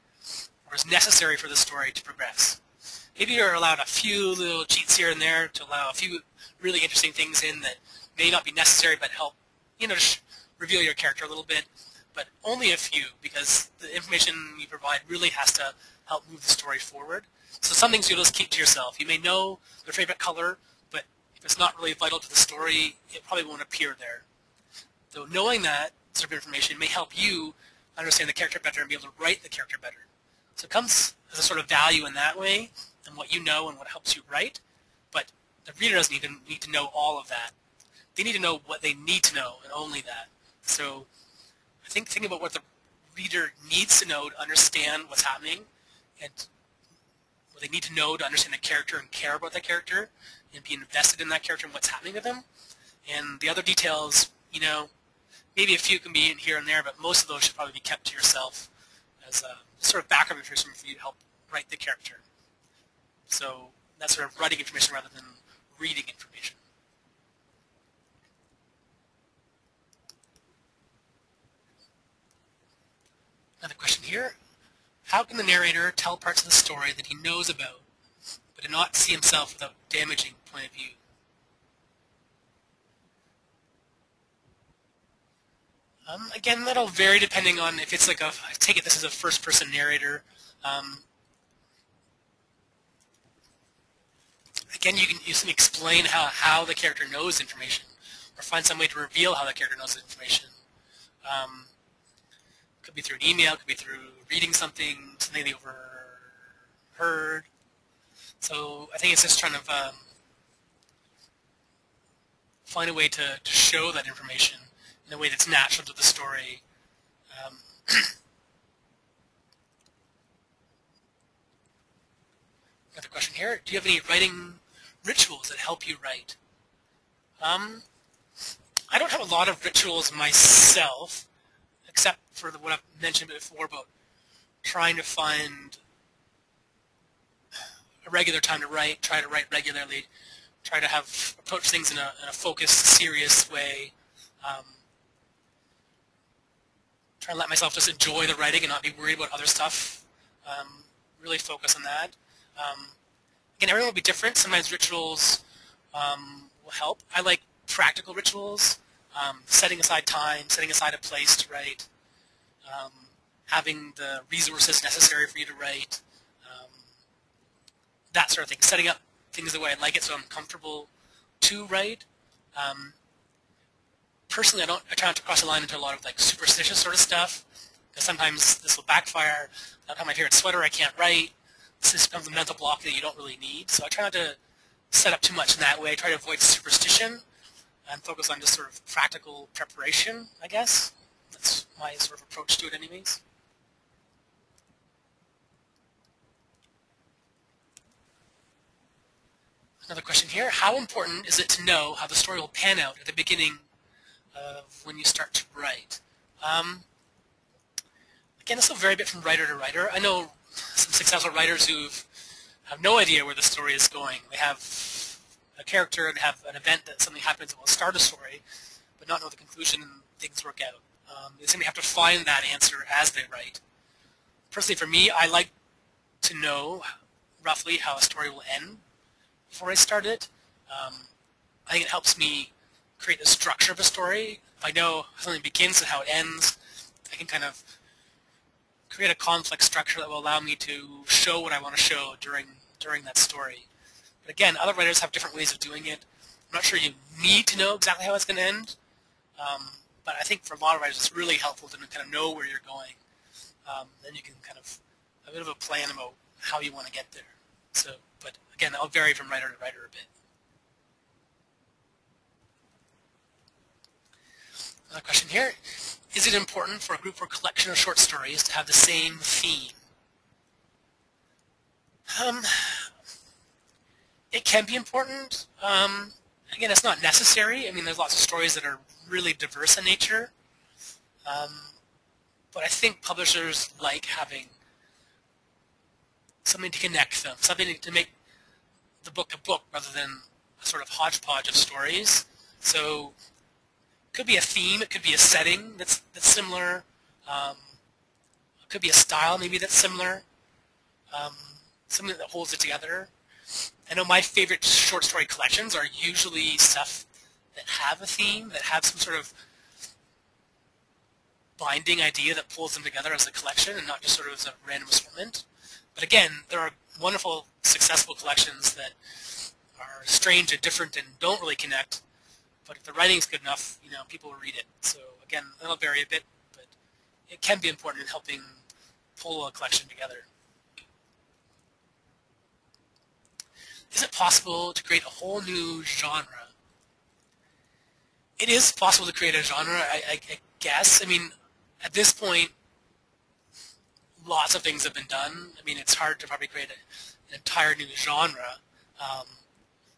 or is necessary for the story to progress. Maybe you're allowed a few little cheats here and there to allow a few really interesting things in that may not be necessary but help, just reveal your character a little bit, but only a few because the information you provide really has to help move the story forward. So some things you'll just keep to yourself. You may know their favorite color, but if it's not really vital to the story, it probably won't appear there. So knowing that sort of information may help you understand the character better and be able to write the character better. So it comes as a sort of value in that way, and what you know and what helps you write, but the reader doesn't even need to know all of that. They need to know what they need to know, and only that. So I think thinking about what the reader needs to know to understand what's happening, and what they need to know to understand the character and care about that character, and be invested in that character and what's happening with them. And the other details, maybe a few can be in here and there, but most of those should probably be kept to yourself as a sort of backup information for you to help write the character. So that's sort of writing information rather than reading information. Another question here. How can the narrator tell parts of the story that he knows about, but not see himself without damaging point of view? Again, that'll vary depending on if it's like I take it this is a first-person narrator. Again, you can simply explain how the character knows information, or find some way to reveal how the character knows the information. Could be through an email, could be through reading something they overheard. So I think it's just trying to find a way to show that information in a way that's natural to the story. Another question here. Do you have any writing rituals that help you write? I don't have a lot of rituals myself, except for what I've mentioned before about trying to find a regular time to write, try to write regularly, try to approach things in a focused, serious way. Um, try and let myself just enjoy the writing and not be worried about other stuff. Really focus on that. Again, everyone will be different. Sometimes rituals will help. I like practical rituals, setting aside time, setting aside a place to write, having the resources necessary for you to write, that sort of thing. Setting up things the way I like it so I'm comfortable to write. Personally, I try not to cross the line into a lot of like superstitious sort of stuff, because sometimes this will backfire. I'll have my favorite sweater, I can't write. This becomes a mental block that you don't really need. So I try not to set up too much in that way. I try to avoid superstition and focus on just sort of practical preparation, I guess. That's my sort of approach to it anyways. Another question here. How important is it to know how the story will pan out at the beginning of when you start to write? Again, this will vary a bit from writer to writer. I know some successful writers who have no idea where the story is going. They have a character and have an event that something happens that will start a story, but not know the conclusion and things work out. They simply have to find that answer as they write. Personally, for me, I like to know roughly how a story will end before I start it. I think it helps me create the structure of a story. If I know how something begins and how it ends, I can kind of create a conflict structure that will allow me to show what I want to show during that story. But again, other writers have different ways of doing it. I'm not sure you need to know exactly how it's going to end, but I think for a lot of writers it's really helpful to kind of know where you're going. Then you can kind of have a bit of a plan about how you want to get there. So, but again, that'll vary from writer to writer a bit. Another question here. Is it important for a group or collection of short stories to have the same theme? It can be important. Again, it's not necessary. I mean, there's lots of stories that are really diverse in nature. But I think publishers like having something to connect them, something to make the book a book rather than a sort of hodgepodge of stories. So it could be a theme, it could be a setting that's similar, it could be a style maybe that's similar, something that holds it together. I know my favorite short story collections are usually stuff that have a theme, that have some sort of binding idea that pulls them together as a collection and not just sort of as a random assortment. But again, there are wonderful, successful collections that are strange and different and don't really connect, but if the writing's good enough, you know, people will read it. So again, that'll vary a bit, but it can be important in helping pull a collection together. Is it possible to create a whole new genre? It is possible to create a genre, I guess. I mean, at this point, lots of things have been done. I mean, it's hard to probably create an entire new genre.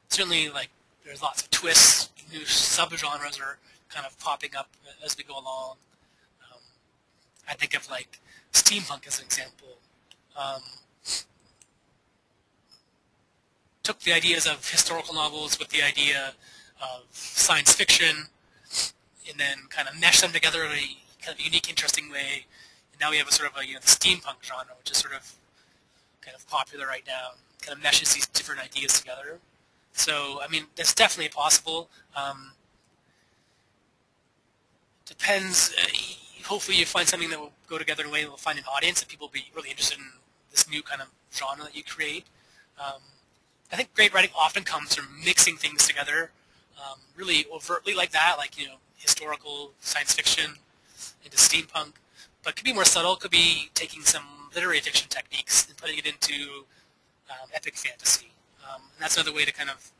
Certainly, like, there's lots of twists. New subgenres are kind of popping up as we go along. I think of, like, steampunk as an example. Took the ideas of historical novels with the idea of science fiction and then kind of meshed them together in a kind of unique, interesting way. And now we have a sort of a, you know, the steampunk genre, which is sort of kind of popular right now. Kind of meshes these different ideas together. So, I mean, that's definitely possible. Depends. Hopefully you find something that will go together in a way that will find an audience and people will be really interested in this new kind of genre that you create. I think great writing often comes from mixing things together really overtly like that, like, you know, historical science fiction into steampunk. But it could be more subtle. It could be taking some literary fiction techniques and putting it into epic fantasy. And that's another way to kind of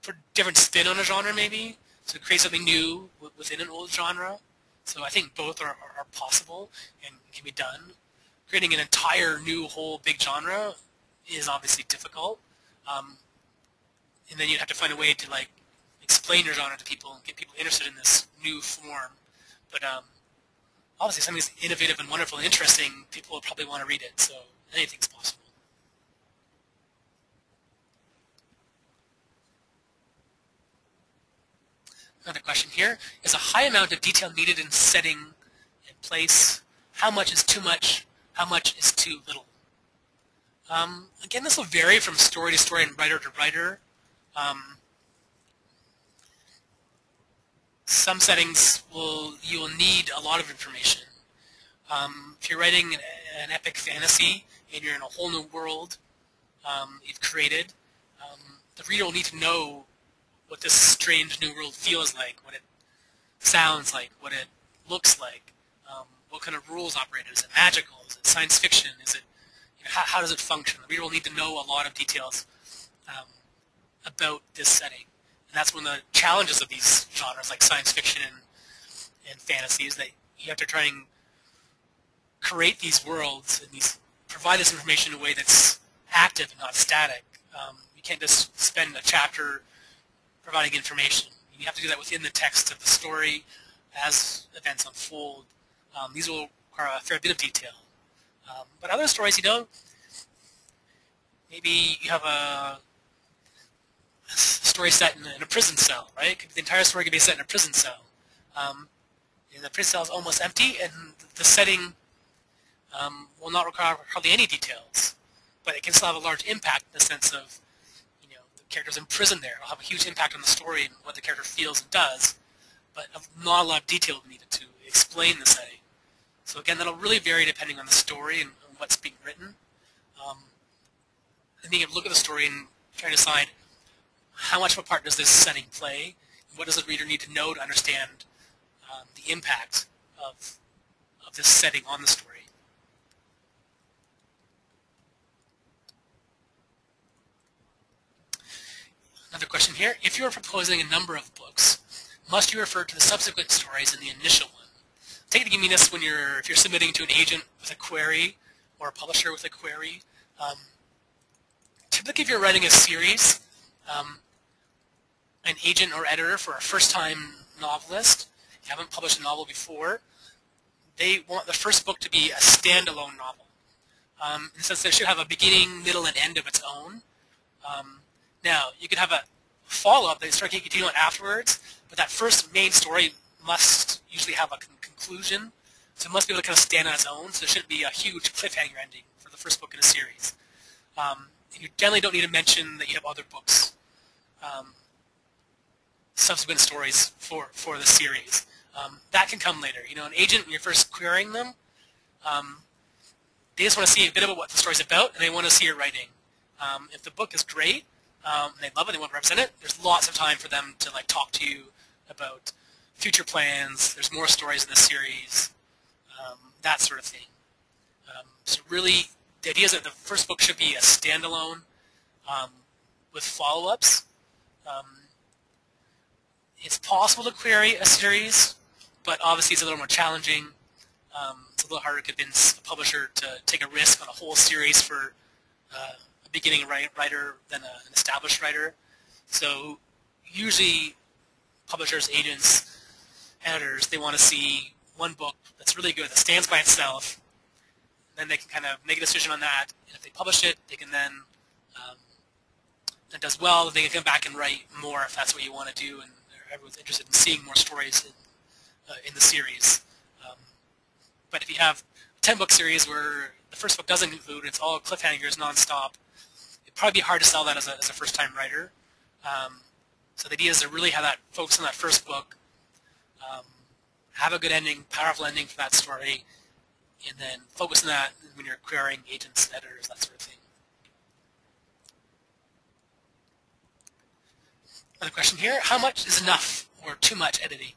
put different spin on a genre maybe, so create something new within an old genre. So I think both are possible and can be done. Creating an entire new whole big genre is obviously difficult. And then you have to find a way to, like, explain your genre to people and get people interested in this new form. But obviously, if something's innovative and wonderful and interesting, people will probably want to read it. So anything's possible. Another question here. Is a high amount of detail needed in setting and place? How much is too much? How much is too little? Again, this will vary from story to story and writer to writer. Some settings you will need a lot of information. If you're writing an epic fantasy and you're in a whole new world you've created, the reader will need to know what this strange new world feels like, what it sounds like, what it looks like, what kind of rules operate. Is it magical? Is it science fiction? Is it, how does it function? The reader will need to know a lot of details about this setting. And that's one of the challenges of these genres like science fiction and fantasy, is that you have to try and create these worlds and provide this information in a way that's active and not static. You can't just spend a chapter providing information. You have to do that within the text of the story as events unfold. These will require a fair bit of detail. But other stories, maybe you have a story set in a prison cell, right? The entire story could be set in a prison cell. And the prison cell is almost empty, and the setting will not require hardly any details. But it can still have a large impact in the sense of, the character's imprisoned there. It'll have a huge impact on the story and what the character feels and does, but not a lot of detail will be needed to explain the setting. So again, that'll really vary depending on the story and what's being written. And then you look at the story and try to decide how much of a part does this setting play, and what does the reader need to know to understand the impact of this setting on the story. Another question here. If you are proposing a number of books, must you refer to the subsequent stories in the initial one? Take it to give me this if you're submitting to an agent with a query or a publisher with a query. Typically, if you're writing a series, an agent or editor for a first-time novelist, if you haven't published a novel before, they want the first book to be a standalone novel. In the sense that it should have a beginning, middle, and end of its own. Now, you could have a follow-up that you start continuing on afterwards, but that first main story must usually have a conclusion, so it must be able to kind of stand on its own, so there shouldn't be a huge cliffhanger ending for the first book in a series. And you generally don't need to mention that you have other books, subsequent stories for the series. That can come later. An agent, when you're first querying them, they just want to see a bit about what the story's about, and they want to see your writing. If the book is great, and they love it, they want to represent it, there's lots of time for them to talk to you about future plans. There's more stories in the series, that sort of thing. So really, the idea is that the first book should be a standalone with follow-ups. It's possible to query a series, but obviously it's a little more challenging. It's a little harder to convince a publisher to take a risk on a whole series for a beginning writer than an established writer. So usually publishers, agents, editors, they want to see one book that's really good, that stands by itself. Then they can kind of make a decision on that. And if they publish it, they can then, if it does well, they can come back and write more if that's what you want to do, and everyone's interested in seeing more stories in the series. But if you have a 10-book series where the first book doesn't include, it's all cliffhangers nonstop, it'd probably be hard to sell that as a first-time writer. So the idea is to really have that focus on that first book, have a good ending, powerful ending for that story, and then focus on that when you're querying agents, editors, that sort of thing. Another question here. How much is enough or too much editing?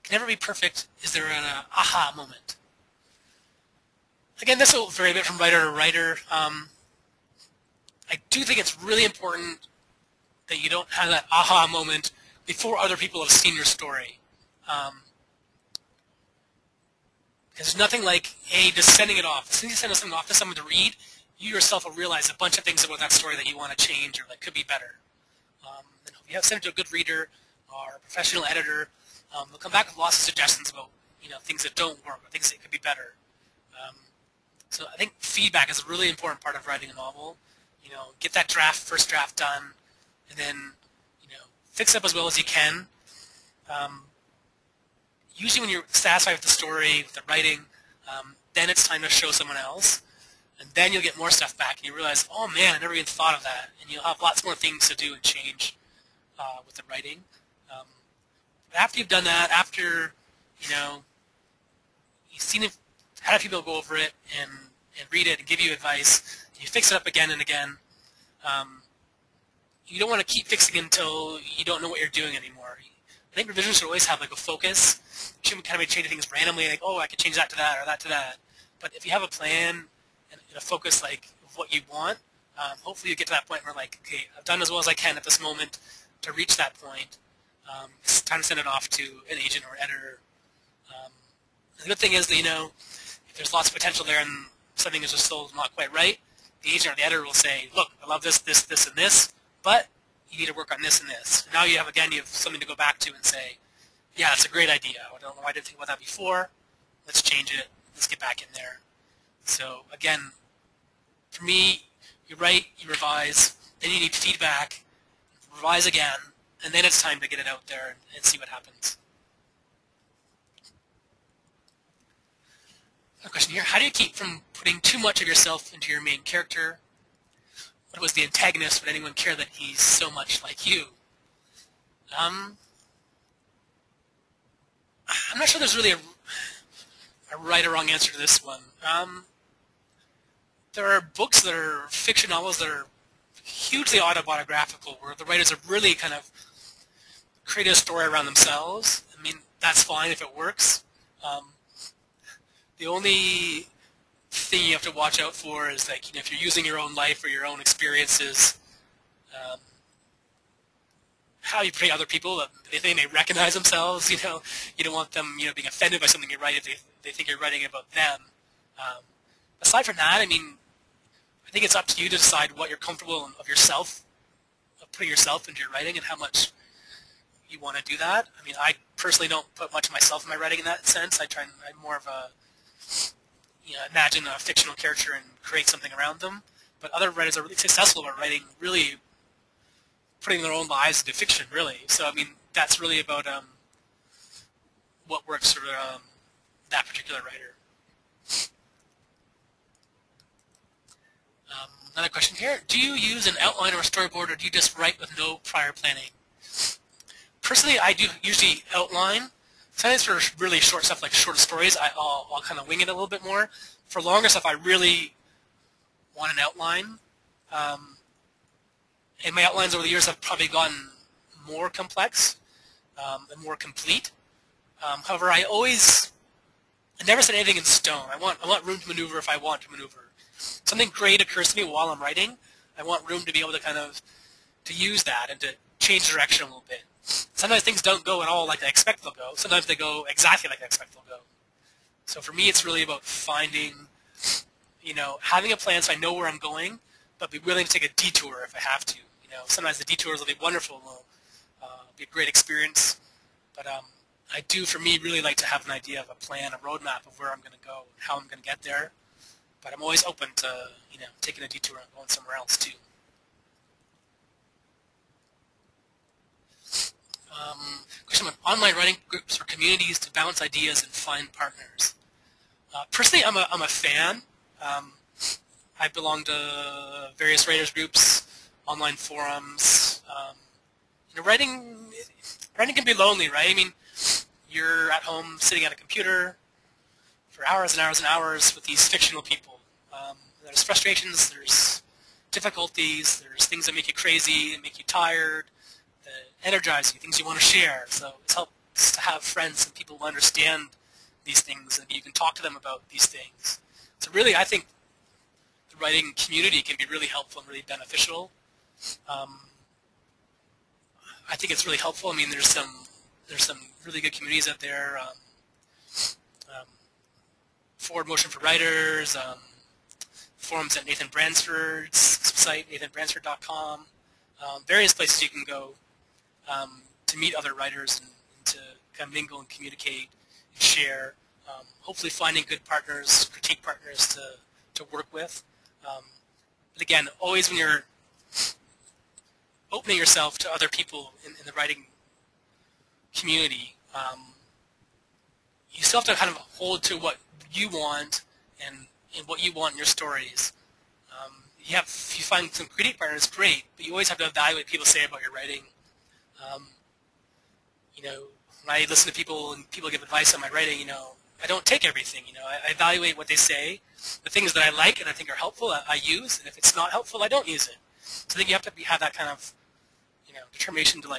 Can never be perfect. Is there an aha moment? Again, this will vary a bit from writer to writer. I do think it's really important that you don't have that aha moment before other people have seen your story. Because there's nothing like, just sending it off. As soon as you send something off to someone to read, you yourself will realize a bunch of things about that story that you want to change or that could be better. And if you have sent it to a good reader or a professional editor, they'll come back with lots of suggestions about things that don't work or things that could be better. So I think feedback is a really important part of writing a novel. Get that first draft done, and then fix it up as well as you can. Usually when you're satisfied with the story, with the writing, then it's time to show someone else. And then you'll get more stuff back, and you realize, oh man, I never even thought of that. And you'll have lots more things to do and change with the writing. But after you've done that, after you've seen it, had other people go over it and read it and give you advice, you fix it up again and again. You don't want to keep fixing it until you don't know what you're doing anymore. I think revisions should always have like a focus. You shouldn't kind of be changing things randomly, like, oh, I could change that to that or that to that. But if you have a plan and a focus like of what you want, hopefully you get to that point where like, okay, I've done as well as I can at this moment to reach that point. It's time to send it off to an agent or editor. The good thing is that, if there's lots of potential there and something is just still not quite right, the agent or the editor will say, look, I love this, this, this, and this, but you need to work on this and this. And now you have something to go back to and say, yeah, that's a great idea. I don't know why I didn't think about that before. Let's change it. Let's get back in there. So again, for me, you write, you revise, then you need feedback, revise again, and then it's time to get it out there and see what happens. A question here, how do you keep from putting too much of yourself into your main character? What was the antagonist? Would anyone care that he's so much like you? I'm not sure there's really a right or wrong answer to this one. There are books that are fiction novels that are hugely autobiographical, where the writers have really kind of created a story around themselves. I mean, that's fine if it works. The only thing you have to watch out for is, like, if you're using your own life or your own experiences, how you portray other people, they may recognize themselves. You don't want them, being offended by something you write if they think you're writing about them. Aside from that, I mean, I think it's up to you to decide what you're comfortable of yourself, of putting yourself into your writing, and how much you want to do that. I mean, I personally don't put much of myself in my writing in that sense. I'm more of a, imagine a fictional character and create something around them. But other writers are really successful at writing, really putting their own lives into fiction, really. So, I mean, that's really about what works for that particular writer. Another question here. Do you use an outline or a storyboard, or do you just write with no prior planning? Personally, I do usually outline. Sometimes for really short stuff like short stories, I'll kind of wing it a little bit more. For longer stuff, I really want an outline. And my outlines over the years have probably gotten more complex and more complete. However, I never set anything in stone. I want room to maneuver if I want to maneuver. Something great occurs to me while I'm writing. I want room to be able to to use that and to change direction a little bit. Sometimes things don't go at all like I expect they'll go. Sometimes they go exactly like I expect they'll go. So for me, it's really about finding, having a plan so I know where I'm going, but be willing to take a detour if I have to. Sometimes the detours will be wonderful, will be a great experience. But I do, for me, really like to have an idea of a plan, a roadmap of where I'm going to go and how I'm going to get there. But I'm always open to, taking a detour and going somewhere else too. Question about online writing groups or communities to bounce ideas and find partners. Personally, I'm a fan. I belong to various writers groups, online forums. Writing can be lonely, right? I mean, you're at home sitting at a computer for hours and hours and hours with these fictional people. There's frustrations, there's difficulties, there's things that make you crazy, that make you tired, that energize you, things you want to share. So it helps to have friends and people who understand these things, and you can talk to them about these things. So really, I think the writing community can be really helpful and really beneficial. I think it's really helpful. I mean, there's some really good communities out there. Forward Motion for Writers, forums at Nathan Bransford's site, nathanbransford.com, various places you can go to meet other writers and to kind of mingle and communicate and share. Hopefully finding good partners, critique partners to work with. But again, always when you're opening yourself to other people in the writing community. You still have to kind of hold to what you want and what you want in your stories. If you find some critique partners, great, but you always have to evaluate what people say about your writing. When I listen to people and people give advice on my writing, I don't take everything. I evaluate what they say. The things that I like and I think are helpful, I use, and if it's not helpful, I don't use it. So I think you have to have that kind of, determination to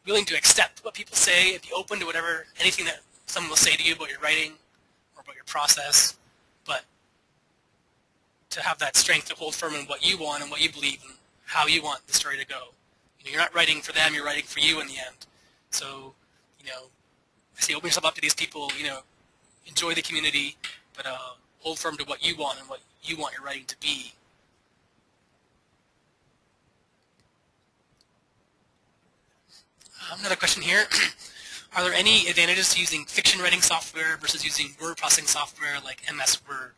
willing to accept what people say and be open to anything that someone will say to you about your writing or about your process, but to have that strength to hold firm in what you want and what you believe and how you want the story to go. You're not writing for them, you're writing for you in the end. So, I say open yourself up to these people, enjoy the community, but hold firm to what you want and what you want your writing to be. Another question here. Are there any advantages to using fiction writing software versus using word processing software like MS Word?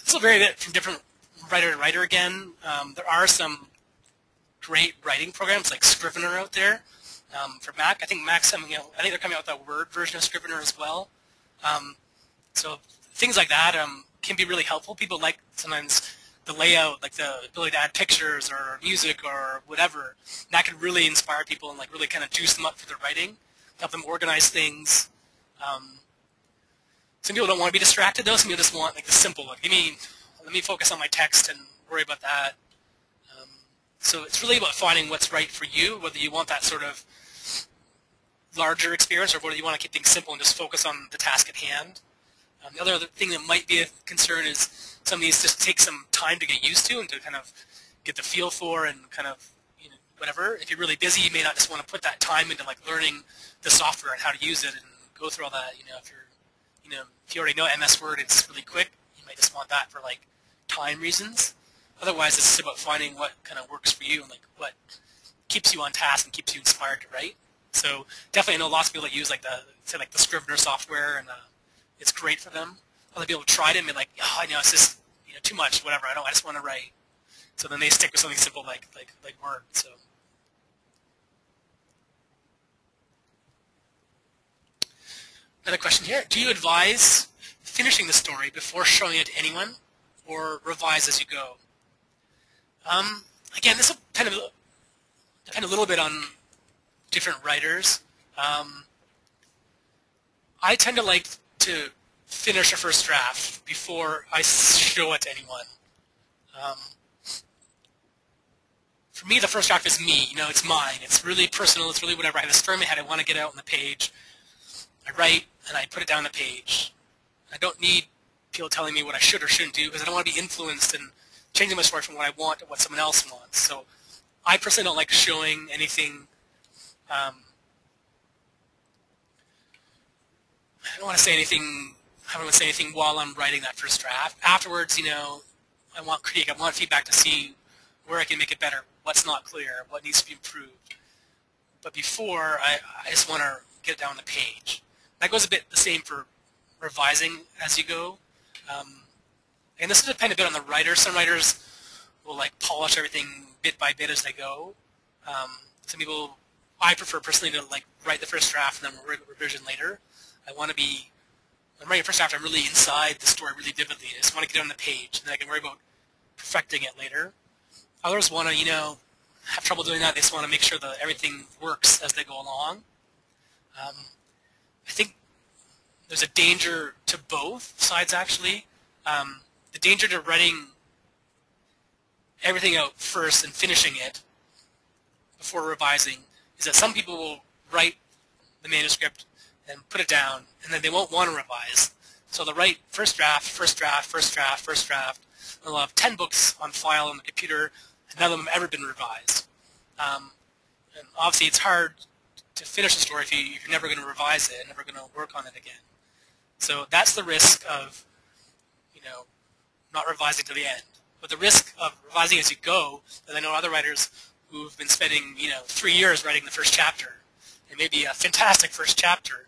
This will vary a bit from different writer to writer again. There are some great writing programs like Scrivener out there for Mac. I think Mac's coming out. I think they're coming out with a Word version of Scrivener as well. So things like that can be really helpful. People like sometimes the layout, like the ability to add pictures or music or whatever. And that can really inspire people and really kind of juice them up for their writing, help them organize things. Some people don't want to be distracted though. Some people just want the simple look. Let me focus on my text and worry about that. So it's really about finding what's right for you, whether you want that sort of larger experience or whether you want to keep things simple and just focus on the task at hand. The other thing that might be a concern is some of these just take some time to get used to and to kind of get the feel for and kind of, whatever. If you're really busy, you may not just want to put that time into learning the software and how to use it and go through all that. If you already know MS Word, it's really quick. You might just want that for time reasons. Otherwise, it's just about finding what kind of works for you and what keeps you on task and keeps you inspired to write. So definitely, I know lots of people that use the Scrivener software, and it's great for them. Other people have tried it and be like, oh, I know it's just too much, whatever. I just want to write. So then they stick with something simple like Word. So. Another question here. Do you advise finishing the story before showing it to anyone or revise as you go? Again, this will depend a little bit on different writers. I tend to like to finish a first draft before I show it to anyone. For me, the first draft is me. It's mine. It's really personal. It's really whatever. I have this story in my head I want to get out on the page. I write, and I put it down on the page. I don't need people telling me what I should or shouldn't do because I don't want to be influenced and changing my story from what I want to what someone else wants. So I personally don't like showing anything. I don't want to say anything. I don't want to say anything while I'm writing that first draft. Afterwards, I want critique. I want feedback to see where I can make it better, what's not clear, what needs to be improved. But before, I just want to get it down on the page. That goes a bit the same for revising as you go. And this will depend a bit on the writer. Some writers will polish everything bit by bit as they go. Some people, I prefer personally to write the first draft and then revision later. When I'm writing the first draft, I'm really inside the story really vividly. I just want to get it on the page, and then I can worry about perfecting it later. Others want to, have trouble doing that. They just want to make sure that everything works as they go along. I think there's a danger to both sides, actually. The danger to writing everything out first and finishing it before revising is that some people will write the manuscript and put it down, and then they won't want to revise. So they'll write first draft, first draft, first draft, first draft, and they'll have 10 books on file on the computer, and none of them have ever been revised. And obviously it's hard to finish a story if you're never going to revise it and never going to work on it again. So that's the risk of, not revising to the end. But the risk of revising as you go, and I know other writers who've been spending, 3 years writing the first chapter. It may be a fantastic first chapter,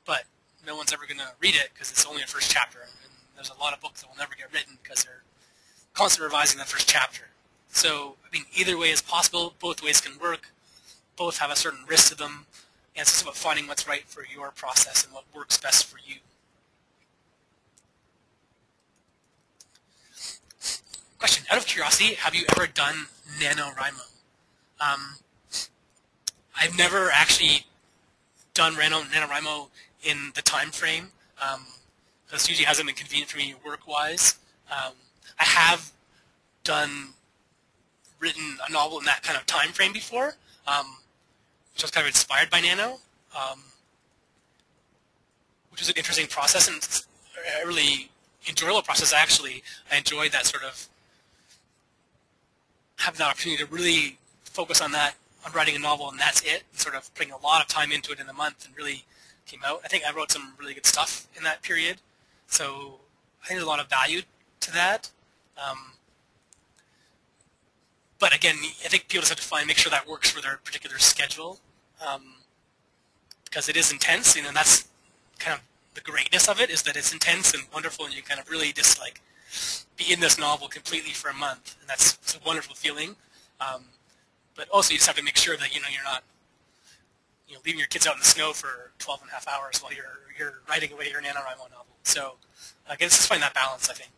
but no one's ever going to read it because it's only a first chapter. And there's a lot of books that will never get written because they're constantly revising the first chapter. So, either way is possible. Both ways can work. both have a certain risk to them, and it's just about finding what's right for your process and what works best for you. Question, out of curiosity, have you ever done NaNoWriMo? I've never actually done NaNoWriMo in the time frame. This usually hasn't been convenient for me work-wise. I have written a novel in that kind of time frame before, which was kind of inspired by Nano, which was an interesting process and a really enjoyable process, actually. I enjoyed that sort of having the opportunity to really focus on that, on writing a novel, and that's it, and sort of putting a lot of time into it in a month, and really came out. I think I wrote some really good stuff in that period, so I think there's a lot of value to that. But again, I think people just have to make sure that works for their particular schedule, because it is intense, and that's kind of the greatness of it, is that it's intense and wonderful, and you kind of really just like be in this novel completely for a month, and it's a wonderful feeling. But also, you just have to make sure that you're not leaving your kids out in the snow for 12.5 hours while you're writing away your NaNoWriMo novel. So again, it's just finding that balance, I think.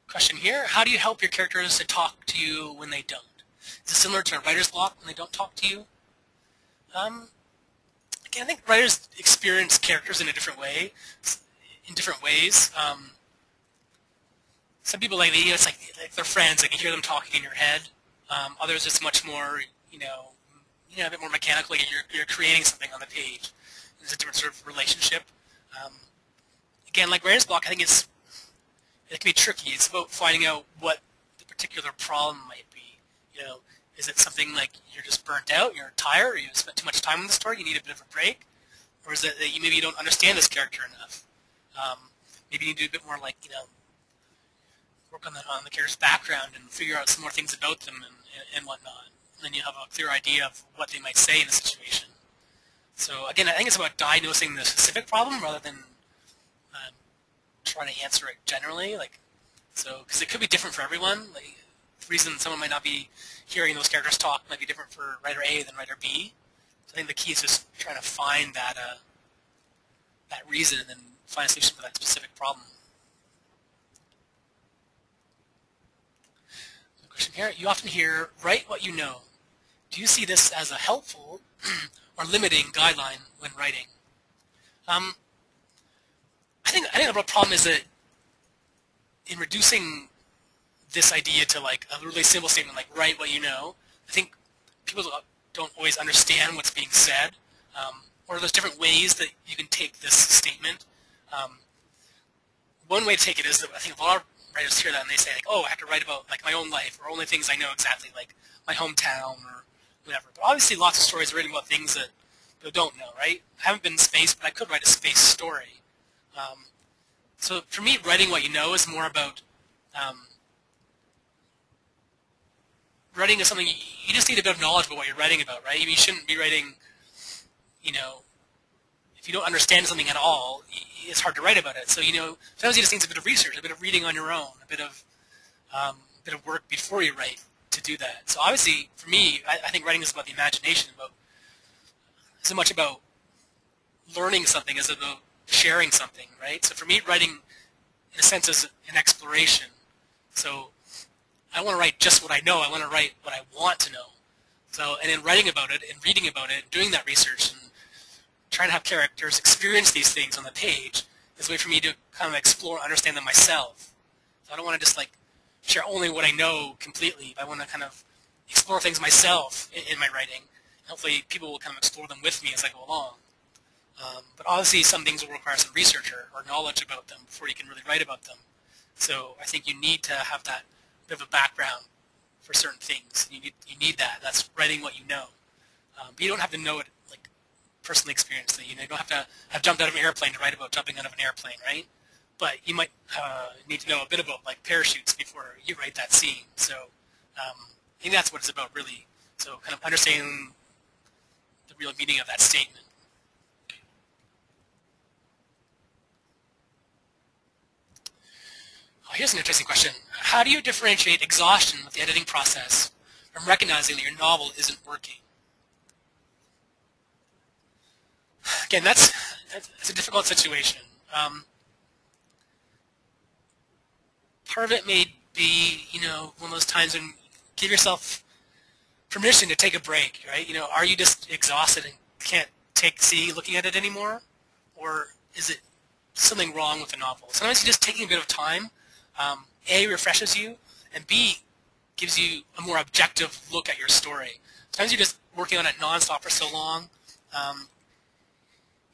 Question here, how do you help your characters to talk to you when they don't? Is it similar to a writer's block when they don't talk to you? Again, I think writers experience characters in a different way, Some people it's like they're friends, like you hear them talking in your head. Others it's much more, a bit more mechanical, like you're creating something on the page. There's a different sort of relationship. Again, like writer's block, I think it can be tricky. It's about finding out what the particular problem might be. Is it something like you're just burnt out, you're tired, or you spent too much time on the story, you need a bit of a break? Or is it that maybe you don't understand this character enough? Maybe you need to do a bit more work on the character's background and figure out some more things about them and whatnot. And then you have a clear idea of what they might say in a situation. So again, I think it's about diagnosing the specific problem rather than trying to answer it generally. Because it could be different for everyone. The reason someone might not be hearing those characters talk might be different for writer A than writer B. So I think the key is just trying to find that reason and then find a solution for that specific problem. Question here, you often hear, write what you know. Do you see this as a helpful or limiting guideline when writing? I think the real problem is that in reducing this idea to a really simple statement like write what you know, I think people don't always understand what's being said, or there's different ways that you can take this statement. One way to take it is that I think a lot of writers hear that and they say oh, I have to write about my own life or only things I know exactly, like my hometown or whatever. But obviously lots of stories are written about things that people don't know, right? I haven't been in space, but I could write a space story. So for me, writing what you know is more about writing is something you just need a bit of knowledge about what you're writing about, right? You shouldn't be writing, if you don't understand something at all, it's hard to write about it. So sometimes you just need a bit of research, a bit of reading on your own, a bit of work before you write to do that. So obviously, for me, I think writing is about the imagination, so much about learning something as about sharing something, right? So for me, writing, in a sense, is an exploration. So I want to write just what I know. I want to write what I want to know. So, and then writing about it and reading about it, doing that research, and trying to have characters experience these things on the page is a way for me to kind of explore and understand them myself. So I don't want to just share only what I know completely. I want to kind of explore things myself in my writing. And hopefully people will kind of explore them with me as I go along. But obviously some things will require some research or knowledge about them before you can really write about them. So I think you need to have that bit of a background for certain things. You need that. That's writing what you know. But you don't have to know it personally experienced it. You don't have to have jumped out of an airplane to write about jumping out of an airplane, right? But you might need to know a bit about parachutes before you write that scene. So I think that's what it's about, really. So kind of understanding the real meaning of that statement. Here's an interesting question. How do you differentiate exhaustion with the editing process from recognizing that your novel isn't working? Again, that's a difficult situation. Part of it may be, one of those times when you give yourself permission to take a break, right? Are you just exhausted and can't see looking at it anymore? Or is it something wrong with the novel? Sometimes just taking a bit of time, A, refreshes you, and B, gives you a more objective look at your story. Sometimes you're just working on it nonstop for so long,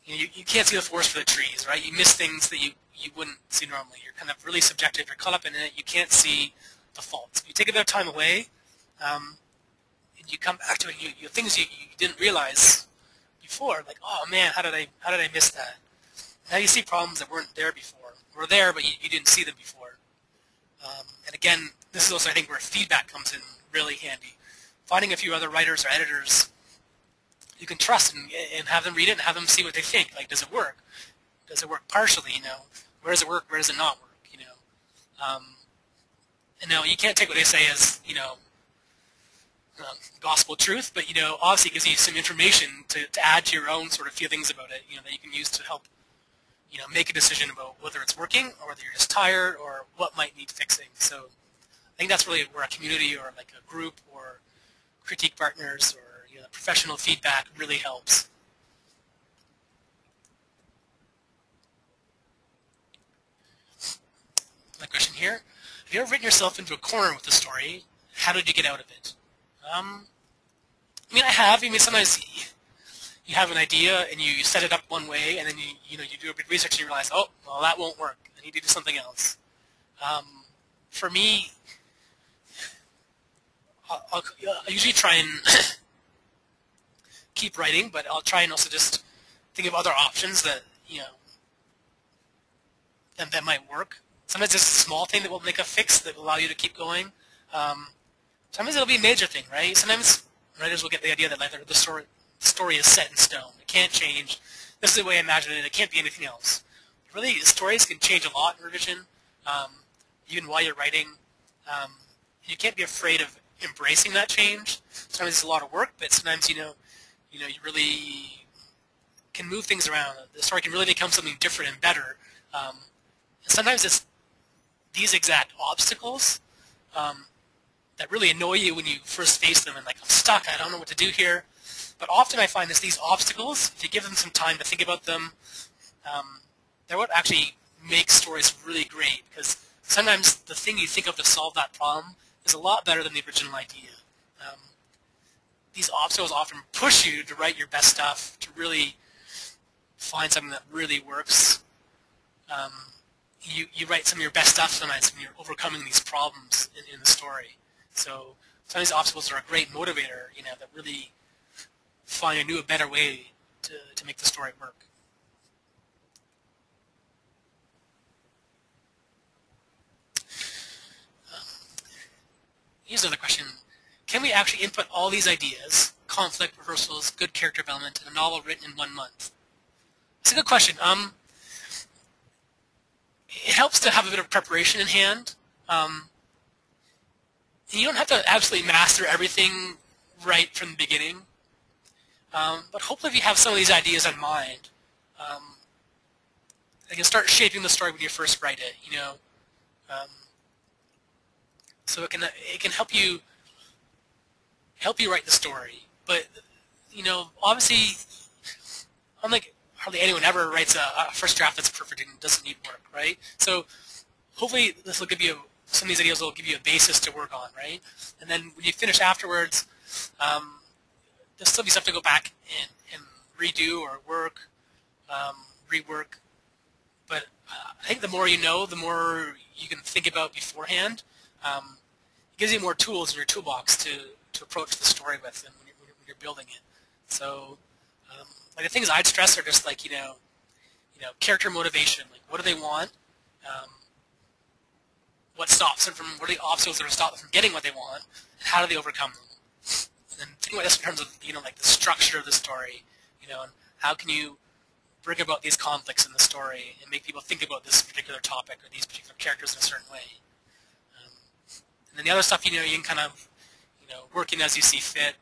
you can't see the forest for the trees, right? You miss things that you wouldn't see normally. You're kind of really subjective. You're caught up in it. You can't see the faults. You take a bit of time away, and you come back to it. You things you didn't realize before, like, oh man, how did I miss that? Now you see problems that weren't there before, were there, but you didn't see them before. And again, this is also, I think, where feedback comes in really handy. Finding a few other writers or editors you can trust and have them read it and have them see what they think. Like, does it work? Does it work partially? Where does it work? Where does it not work? And now you can't take what they say as gospel truth, but obviously it gives you some information to add to your own sort of feelings about it. That you can use to help make a decision about whether it's working or whether you're just tired or what might need fixing. So I think that's really where a community or like a group or critique partners or professional feedback really helps. My question here: have you ever written yourself into a corner with a story? How did you get out of it? I have. Sometimes you have an idea and you set it up one way, and then you do a bit of research and you realize, oh, well, that won't work. I need to do something else. For me, I usually try and keep writing, but I'll try and also just think of other options that that might work. Sometimes it's a small thing that will make a fix that will allow you to keep going. Sometimes it'll be a major thing, right? Sometimes writers will get the idea that like the story is set in stone. It can't change. This is the way I imagine it. It can't be anything else. Really, stories can change a lot in revision, even while you're writing. You can't be afraid of embracing that change. Sometimes it's a lot of work, but sometimes you really can move things around. The story can really become something different and better. And sometimes it's these exact obstacles that really annoy you when you first face them and like, I'm stuck, I don't know what to do here. But often I find these obstacles, if you give them some time to think about them, they're what actually makes stories really great, because sometimes the thing you think of to solve that problem is a lot better than the original idea. These obstacles often push you to write your best stuff, to really find something that really works. You write some of your best stuff sometimes when you're overcoming these problems in the story. So some of these obstacles are a great motivator, that really find a new, better way to make the story work. Here's another question. Can we actually input all these ideas, conflict, reversals, good character development, in a novel written in 1 month? It's a good question. It helps to have a bit of preparation in hand. You don't have to absolutely master everything right from the beginning. But hopefully if you have some of these ideas in mind, you can start shaping the story when you first write it, so it can help you write the story. But obviously, unlike hardly anyone ever writes a first draft that's perfect and doesn't need work, right? So hopefully this will give you some of these ideas will give you a basis to work on, right? And then when you finish afterwards, there'll still be stuff to go back and redo or work, rework. But I think the more you know, the more you can think about beforehand. It gives you more tools in your toolbox to approach the story with and when you're building it. So like the things I'd stress are just like, character motivation. Like, what do they want? What stops them from, what are the obstacles that are stopping them from getting what they want? And how do they overcome them? And then think about this in terms of, like the structure of the story, and how can you bring about these conflicts in the story and make people think about this particular topic or these particular characters in a certain way. Um, and then the other stuff, you can kind of, work in as you see fit.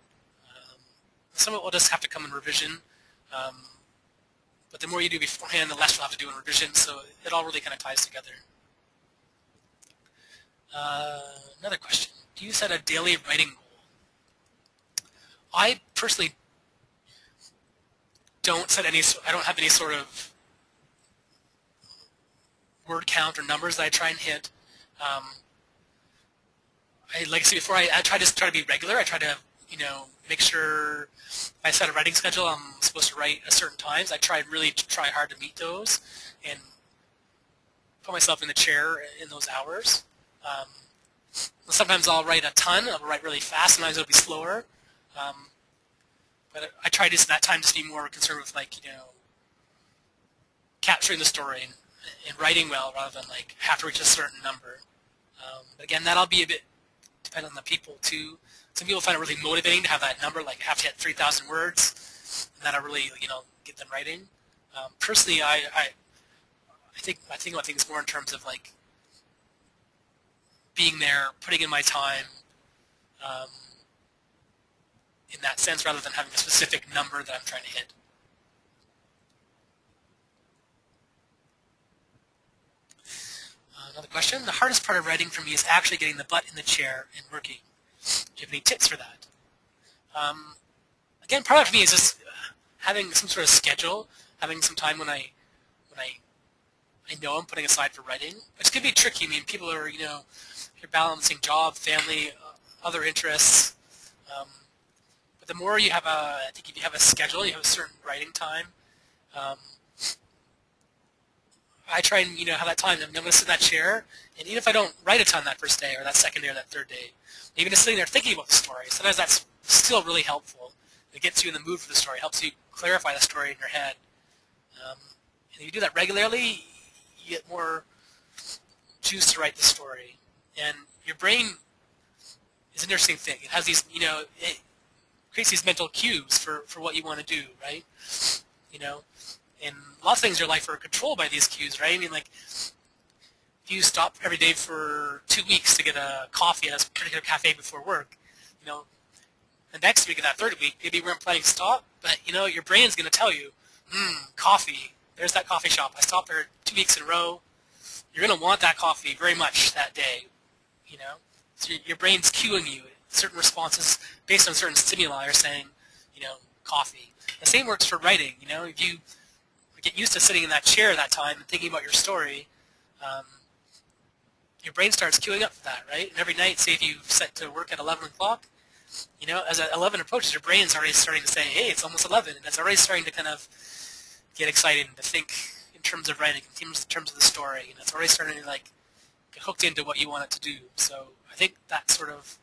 Some of it will just have to come in revision. But the more you do beforehand, the less you'll have to do in revision, so it all really kind of ties together. Another question. Do you set a daily writing goal? I personally don't set any, I don't have any sort of word count or numbers that I try and hit. Like I said before, I try to be regular. I try to, make sure if I set a writing schedule, I'm supposed to write at certain times. I really try hard to meet those and put myself in the chair in those hours. Sometimes I'll write a ton. I'll write really fast. Sometimes it'll be slower. But I try that time to be more concerned with, capturing the story and writing well rather than, have to reach a certain number. But again, that'll be a bit dependent on the people, too. Some people find it really motivating to have that number, have to hit 3,000 words, and that'll really, get them writing. Personally, I think about things more in terms of, being there, putting in my time, in that sense, rather than having a specific number that I'm trying to hit. Another question. The hardest part of writing for me is actually getting the butt in the chair and working. Do you have any tips for that? Again, part of it for me is just having some sort of schedule, having some time when I know I'm putting aside for writing, which can be tricky. I mean, people are, you're balancing job, family, other interests. But the more you have I think if you have a schedule, you have a certain writing time. I try and, have that time. I'm going to sit in that chair, and even if I don't write a ton that first day or that second day or that third day, even just sitting there thinking about the story, sometimes that's still really helpful. It gets you in the mood for the story, helps you clarify the story in your head. And if you do that regularly, you get more juice to write the story. And your brain is an interesting thing. It has these, it creates these mental cues for what you want to do, right? And lots of things in your life are controlled by these cues, right? I mean, if you stop every day for 2 weeks to get a coffee at a particular cafe before work, the next week or that third week, maybe you weren't planning to stop, but, your brain's going to tell you, coffee, there's that coffee shop. I stopped there 2 weeks in a row. You're going to want that coffee very much that day, So your brain's cueing you. Certain responses based on certain stimuli are saying, coffee. The same works for writing, If you get used to sitting in that chair that time and thinking about your story, your brain starts queuing up for that, right? And every night, say if you set to work at 11 o'clock, as 11 approaches, your brain's already starting to say, hey, it's almost 11, and it's already starting to kind of get excited and to think in terms of writing, in terms of the story, and it's already starting to, get hooked into what you want it to do. So I think that sort of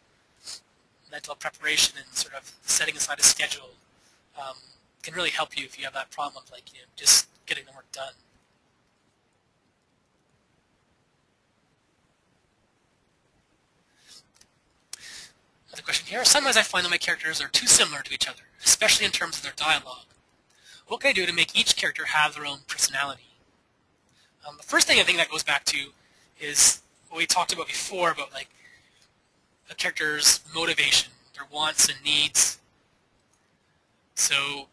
mental preparation and sort of setting aside a schedule can really help you if you have that problem of just getting the work done. Another question here. Sometimes I find that my characters are too similar to each other, especially in terms of their dialogue. What can I do to make each character have their own personality? The first thing I think that goes back to is what we talked about before about a character's motivation, their wants and needs. So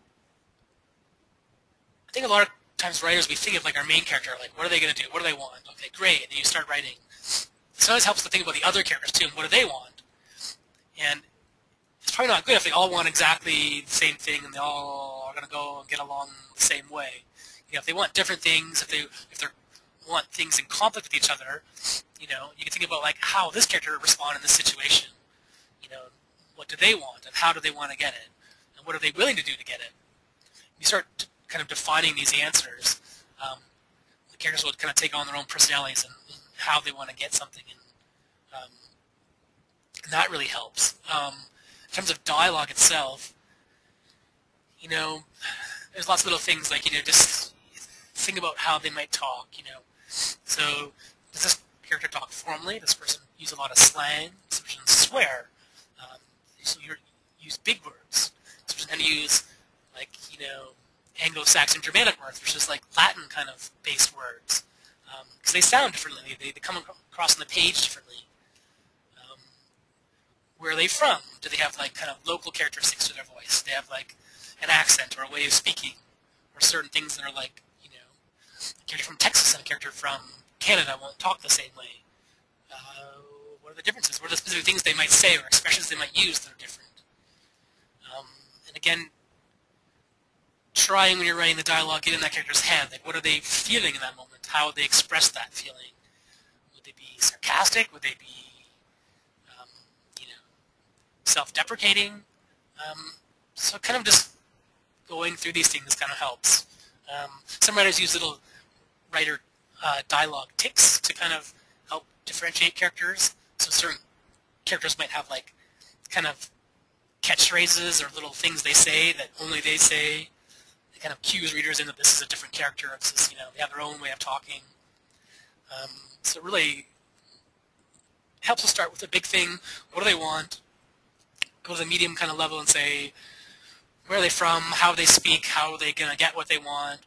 I think a lot of times writers, we think of our main character, what are they going to do? What do they want? Okay, great. And then you start writing. It sometimes helps to think about the other characters too, and what do they want? And it's probably not good if they all want exactly the same thing and they all are going to go and get along the same way. If they want different things, if they want things in conflict with each other, you can think about how this character would respond in this situation. What do they want and how do they want to get it? And what are they willing to do to get it? You start kind of defining these answers. The characters will kind of take on their own personalities and how they want to get something. And that really helps. In terms of dialogue itself, there's lots of little things just think about how they might talk, So does this character talk formally? Does this person use a lot of slang? Does this person swear? So you use big words. Does this person use, Anglo-Saxon Germanic words versus like Latin kind of based words, because they sound differently. They come across on the page differently. Where are they from? Do they have like kind of local characteristics to their voice? Do they have like an accent or a way of speaking, or certain things that are like, you know, a character from Texas and a character from Canada won't talk the same way. What are the differences? What are the specific things they might say or expressions they might use that are different? And again, trying when you're writing the dialogue, get in that character's head. Like, what are they feeling in that moment? How would they express that feeling? Would they be sarcastic? Would they be, you know, self-deprecating? So kind of just going through these things kind of helps. Some writers use little writer dialogue ticks to kind of help differentiate characters. So certain characters might have like kind of catchphrases or little things they say that only they say. It kind of cues readers in that this is a different character. It's just, you know, they have their own way of talking. So it really helps us start with a big thing. What do they want? Go to the medium kind of level and say, where are they from? How do they speak? How are they going to get what they want?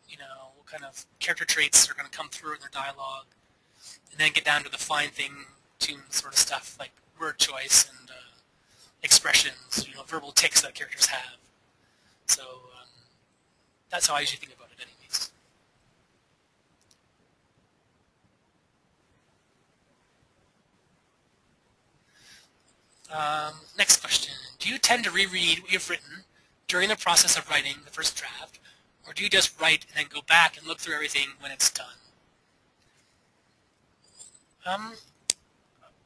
You know, what kind of character traits are going to come through in their dialogue? And then get down to the fine thing, tune sort of stuff like word choice and expressions, you know, verbal tics that characters have. So that's how I usually think about it anyways. Next question. Do you tend to reread what you've written during the process of writing the first draft, or do you just write and then go back and look through everything when it's done?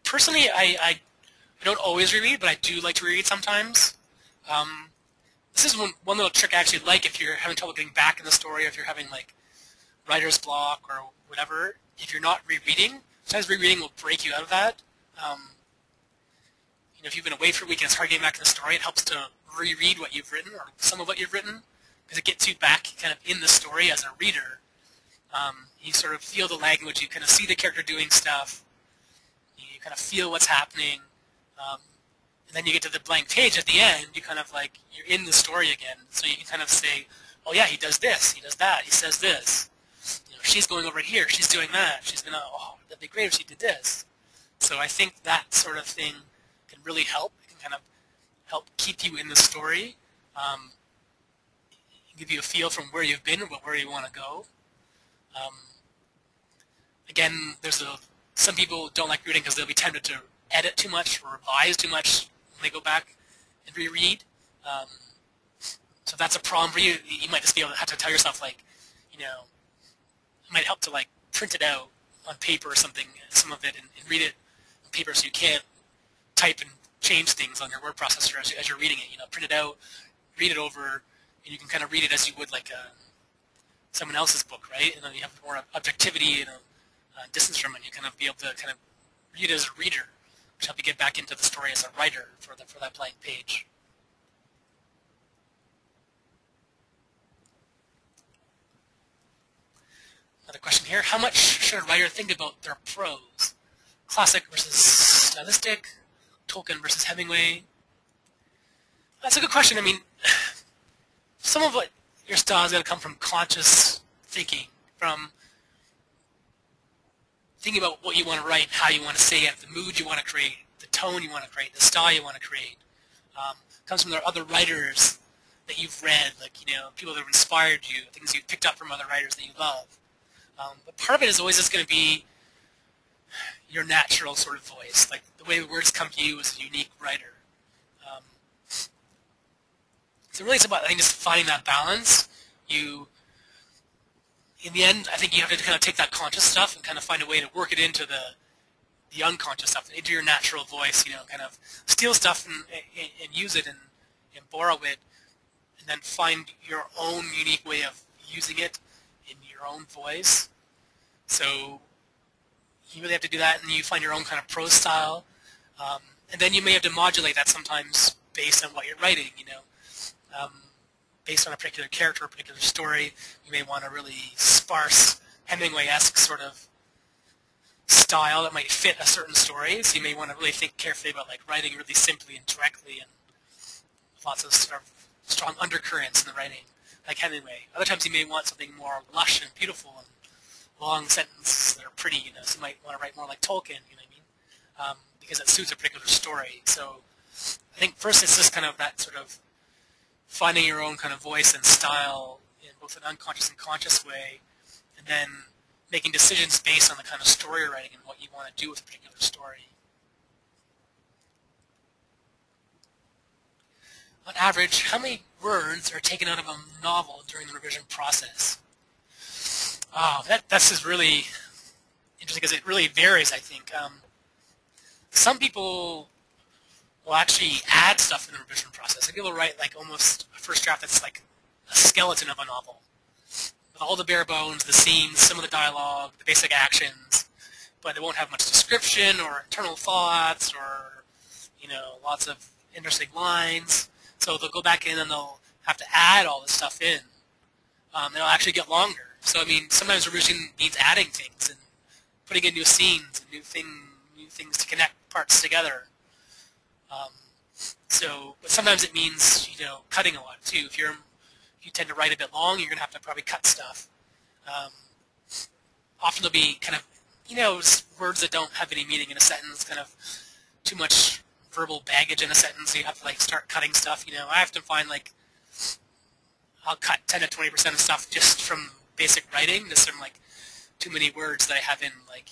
Personally, I don't always reread, but I do like to reread sometimes. This is one little trick I actually like if you're having trouble getting back in the story, if you're having like writer's block or whatever. If you're not rereading, sometimes rereading will break you out of that. You know, if you've been away for a week and it's hard getting back in the story, it helps to reread what you've written or some of what you've written, because it gets you back kind of in the story as a reader. You sort of feel the language, you kind of see the character doing stuff, you kind of feel what's happening, and then you get to the blank page at the end, you kind of like, you're in the story again, so you can kind of say, oh yeah, he does this, he does that, he says this. You know, she's going over here, she's doing that, she's gonna, oh, that'd be great if she did this. So I think that sort of thing can really help. It can kind of help keep you in the story, give you a feel from where you've been and where you want to go. Again, some people don't like reading because they'll be tempted to edit too much or revise too much when they go back and reread. So that's a problem for you. You might just be able to have to tell yourself, like, you know, it might help to like print it out on paper or something, some of it, and read it on paper so you can't type and change things on your word processor as you're reading it. You know, print it out, read it over, and you can kind of read it as you would like someone else's book, right? And then you have more objectivity and distance from it. You kind of be able to kind of read it as a reader, which help you get back into the story as a writer for that blank page. Another question here. How much should a writer think about their prose? Classic versus stylistic? Tolkien versus Hemingway? That's a good question. I mean, some of what your style is going to come from conscious thinking, from thinking about what you want to write, how you want to say it, the mood you want to create, the tone you want to create, the style you want to create. Comes from other writers that you've read, like, you know, people that have inspired you, things you've picked up from other writers that you love. But part of it is always just going to be your natural sort of voice, like the way the words come to you as a unique writer. So really it's about, I think, just finding that balance. In the end, I think you have to kind of take that conscious stuff and kind of find a way to work it into the unconscious stuff, into your natural voice, you know, kind of steal stuff and use it and borrow it, and then find your own unique way of using it in your own voice. So you really have to do that, and you find your own kind of prose style. And then you may have to modulate that sometimes based on what you're writing, you know. Based on a particular character, a particular story, you may want a really sparse, Hemingway-esque sort of style that might fit a certain story. So you may want to really think carefully about like writing really simply and directly, and lots of sort of strong undercurrents in the writing. like Hemingway. Other times you may want something more lush and beautiful and long sentences that are pretty, so you might want to write more like Tolkien, you know what I mean? Because it suits a particular story. So I think first it's just kind of that sort of finding your own kind of voice and style in both an unconscious and conscious way, and then making decisions based on the kind of story you're writing and what you want to do with a particular story. On average, how many words are taken out of a novel during the revision process? Oh, that's just really interesting because it really varies, I think. Some people will actually add stuff in the revision process. Some people write like almost a first draft that's like a skeleton of a novel, with all the bare bones, the scenes, some of the dialogue, the basic actions, but it won't have much description or internal thoughts or, lots of interesting lines. So they'll go back in and they'll have to add all this stuff in. It'll actually get longer. So, I mean, sometimes revision needs adding things and putting in new scenes and new things to connect parts together. But sometimes it means, cutting a lot too. If you tend to write a bit long, you're going to have to probably cut stuff. Often there'll be kind of, words that don't have any meaning in a sentence, kind of too much verbal baggage in a sentence, so you have to like start cutting stuff. I often find like I'll cut 10 to 20% of stuff just from basic writing, just from like too many words that I have in like,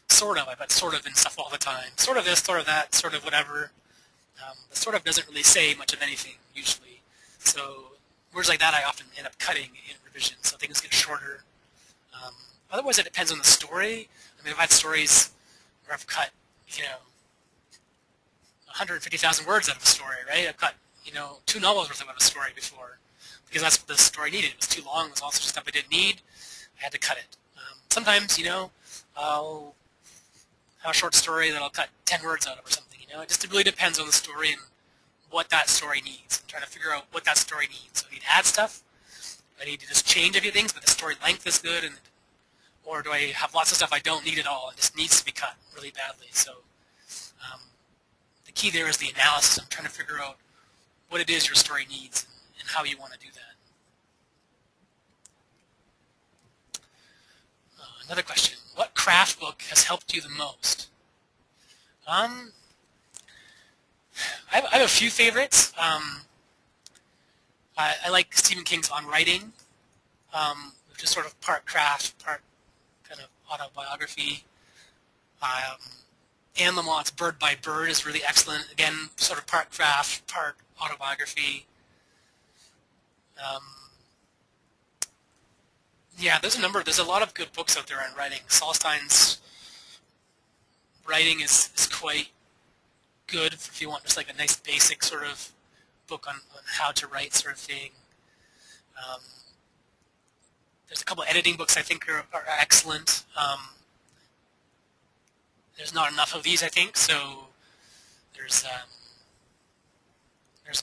sort of. I put sort of in stuff all the time. Sort of this, sort of that, sort of whatever. The sort of doesn't really say much of anything usually. So words like that I often end up cutting in revision, so things get shorter. Otherwise it depends on the story. I mean, I've had stories where I've cut, 150,000 words out of a story, right? I've cut, 2 novels worth of a story before, because that's what the story needed. It was too long. It was also stuff I didn't need. I had to cut it. Sometimes, I'll have a short story that I'll cut 10 words out of or something, It just really depends on the story and what that story needs. I'm trying to figure out what that story needs. So I need to add stuff. I need to just change a few things, but the story length is good, or do I have lots of stuff I don't need at all and just needs to be cut really badly? So the key there is the analysis. I'm trying to figure out what it is your story needs and how you want to do that. Another question. What craft book has helped you the most? I have a few favorites. I like Stephen King's On Writing, which is sort of part craft, part kind of autobiography. Anne Lamont's Bird by Bird is really excellent. Again, sort of part craft, part autobiography. Yeah, there's a lot of good books out there on writing. Solstein's writing is quite good if you want just like a nice basic sort of book on how to write sort of thing. There's a couple editing books I think are excellent. There's not enough of these, I think, so there's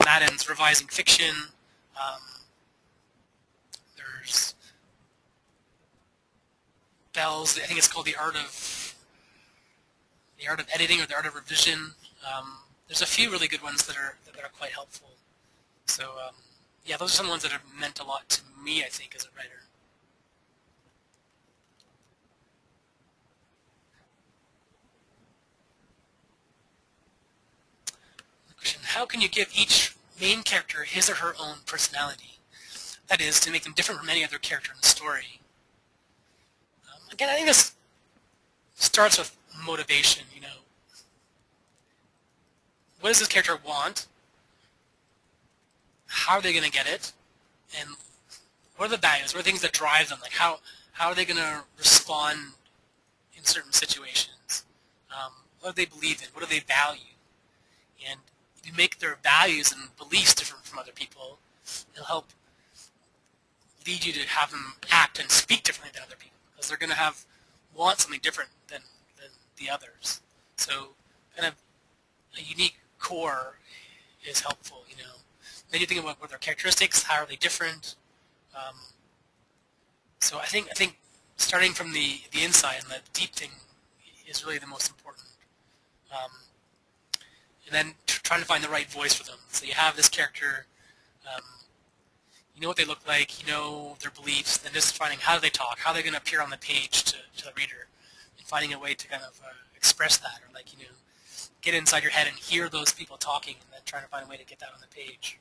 Madden's Revising Fiction. There's Bell's, I think it's called The Art of Editing or The Art of Revision. There's a few really good ones that are quite helpful. So yeah, those are some ones that have meant a lot to me, I think, as a writer. How can you give each main character his or her own personality? That is, to make them different from any other character in the story. Again, I think this starts with motivation, What does this character want? How are they going to get it? And what are the values? What are the things that drive them? Like how are they going to respond in certain situations? What do they believe in? What do they value? And if you make their values and beliefs different from other people, it'll help lead you to have them act and speak differently than other people, because they're going to want something different than the others. So kind of a unique core is helpful, Then you think about what their characteristics, how are they different. So I think starting from the inside and the deep thing is really the most important. And then trying to find the right voice for them. So you have this character, You know what they look like, you know their beliefs, then just finding how do they talk, how they're going to appear on the page to the reader, and finding a way to kind of express that, or like, you know, get inside your head and hear those people talking, and then trying to find a way to get that on the page.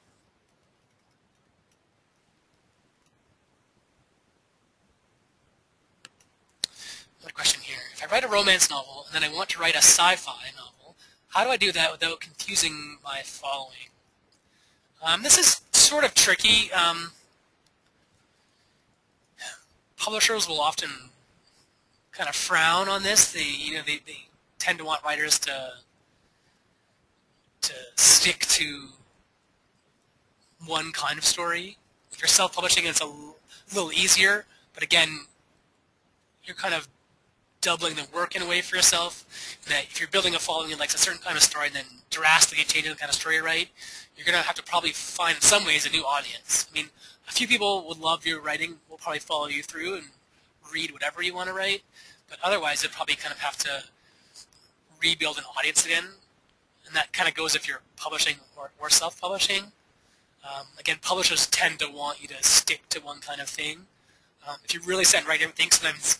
Another question here. If I write a romance novel and then I want to write a sci-fi novel, how do I do that without confusing my following? This is sort of tricky. Publishers will often kind of frown on this. They tend to want writers to stick to one kind of story. If you're self-publishing, it's a little easier, but again, you're kind of doubling the work in a way for yourself. That if you're building a following in like a certain kind of story and then drastically changing the kind of story you write, you're going to have to probably find in some ways a new audience. I mean, a few people would love your writing, will probably follow you through and read whatever you want to write, but otherwise you'd probably kind of have to rebuild an audience again, and that kind of goes if you're publishing or self-publishing. Again, publishers tend to want you to stick to one kind of thing. If you really set and write everything, sometimes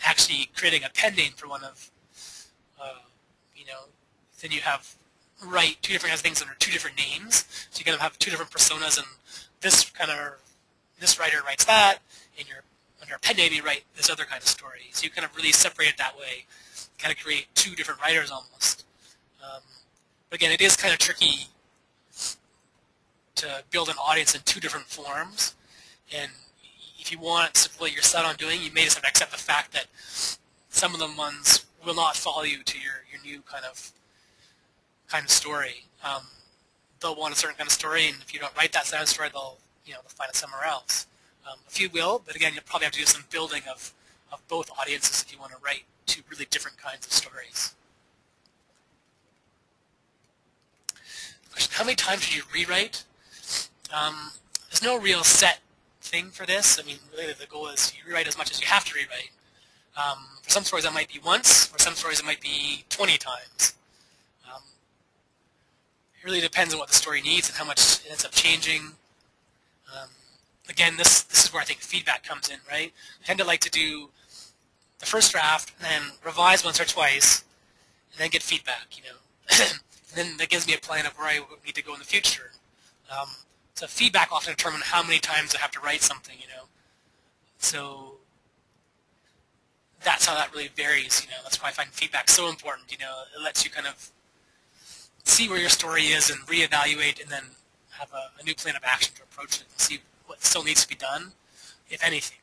actually creating a pen name for one of, then you have write two different kinds of things under two different names. So you're going to have two different personas, and this writer writes that, and under a pen name you write this other kind of story. So you kind of really separate it that way, kind of create two different writers almost. But again, it is kind of tricky to build an audience in two different forms, and if you want what you're set on doing, you may just have to accept the fact that some of the ones will not follow you to your new kind of story. They'll want a certain kind of story, and if you don't write that kind of story, they'll find it somewhere else. A few will, but again, you'll probably have to do some building of both audiences if you want to write two really different kinds of stories. Question: how many times should you rewrite? There's no real set thing for this. I mean, really the goal is you rewrite as much as you have to rewrite. For some stories that might be once, for some stories it might be 20 times. It really depends on what the story needs and how much it ends up changing. Again, this is where I think feedback comes in, right? I tend to like to do the first draft and then revise once or twice and then get feedback, and then that gives me a plan of where I need to go in the future. So feedback often determines how many times I have to write something, So that's how that really varies, That's why I find feedback so important, It lets you kind of see where your story is and reevaluate, and then have a new plan of action to approach it and see what still needs to be done, if anything.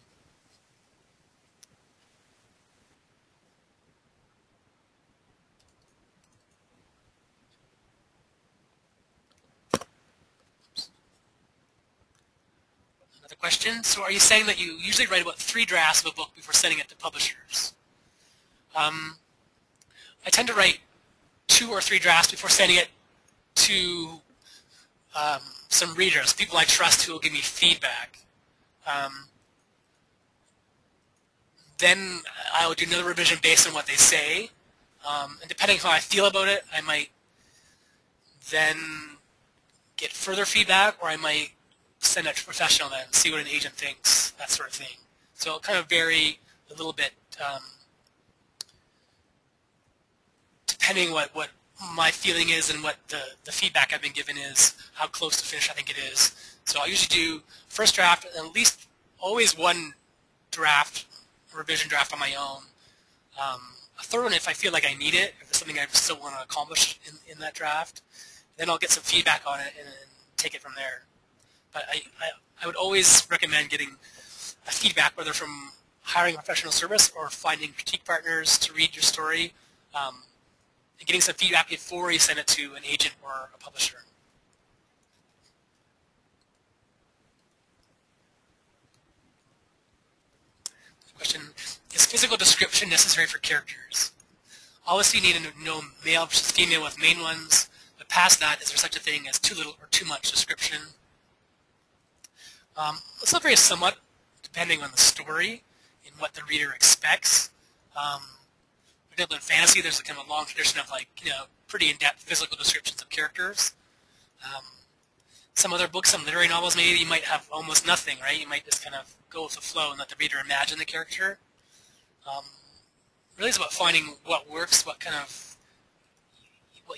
Another question. So are you saying that you usually write about 3 drafts of a book before sending it to publishers? I tend to write 2 or 3 drafts before sending it to some readers, people I trust who will give me feedback. Then I will do another revision based on what they say. And depending on how I feel about it, I might then get further feedback, or I might send it to a professional then, see what an agent thinks, that sort of thing. So it'll kind of vary a little bit depending what my feeling is and what the feedback I've been given is, how close to finish I think it is. So I usually do first draft and at least always one draft, revision draft on my own. A third one if I feel like I need it, if there's something I still want to accomplish in that draft. Then I'll get some feedback on it and take it from there. But I would always recommend getting a feedback, whether from hiring a professional service or finding critique partners to read your story, and getting some feedback before you send it to an agent or a publisher. Question: is physical description necessary for characters? Obviously you need to know male versus female with main ones, but past that, is there such a thing as too little or too much description? It's not very somewhat, depending on the story and what the reader expects. For example, in fantasy, there's a kind of a long tradition of pretty in-depth physical descriptions of characters. some other books, some literary novels, maybe you might have almost nothing, right? You might just kind of go with the flow and let the reader imagine the character. Really, it's about finding what works, what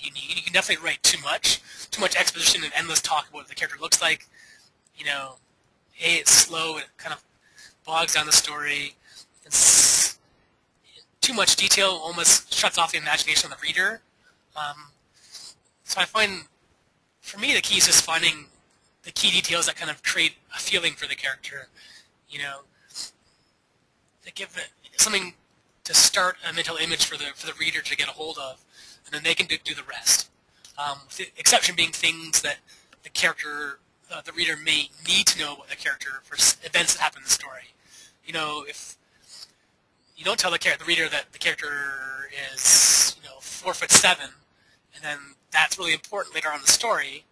you need. You can definitely write too much exposition and endless talk about what the character looks like. You know, it's slow, it kind of bogs down the story. It's too much detail almost shuts off the imagination of the reader. So I find, for me, the key is just finding the key details that kind of create a feeling for the character. You know, that give it something to start a mental image for the reader to get a hold of, and then they can do the rest. With the exception being things that the character, the reader may need to know about the character for events that happen in the story. You know, if you don't tell the reader that the character is, 4'7", and then that's really important later on in the story,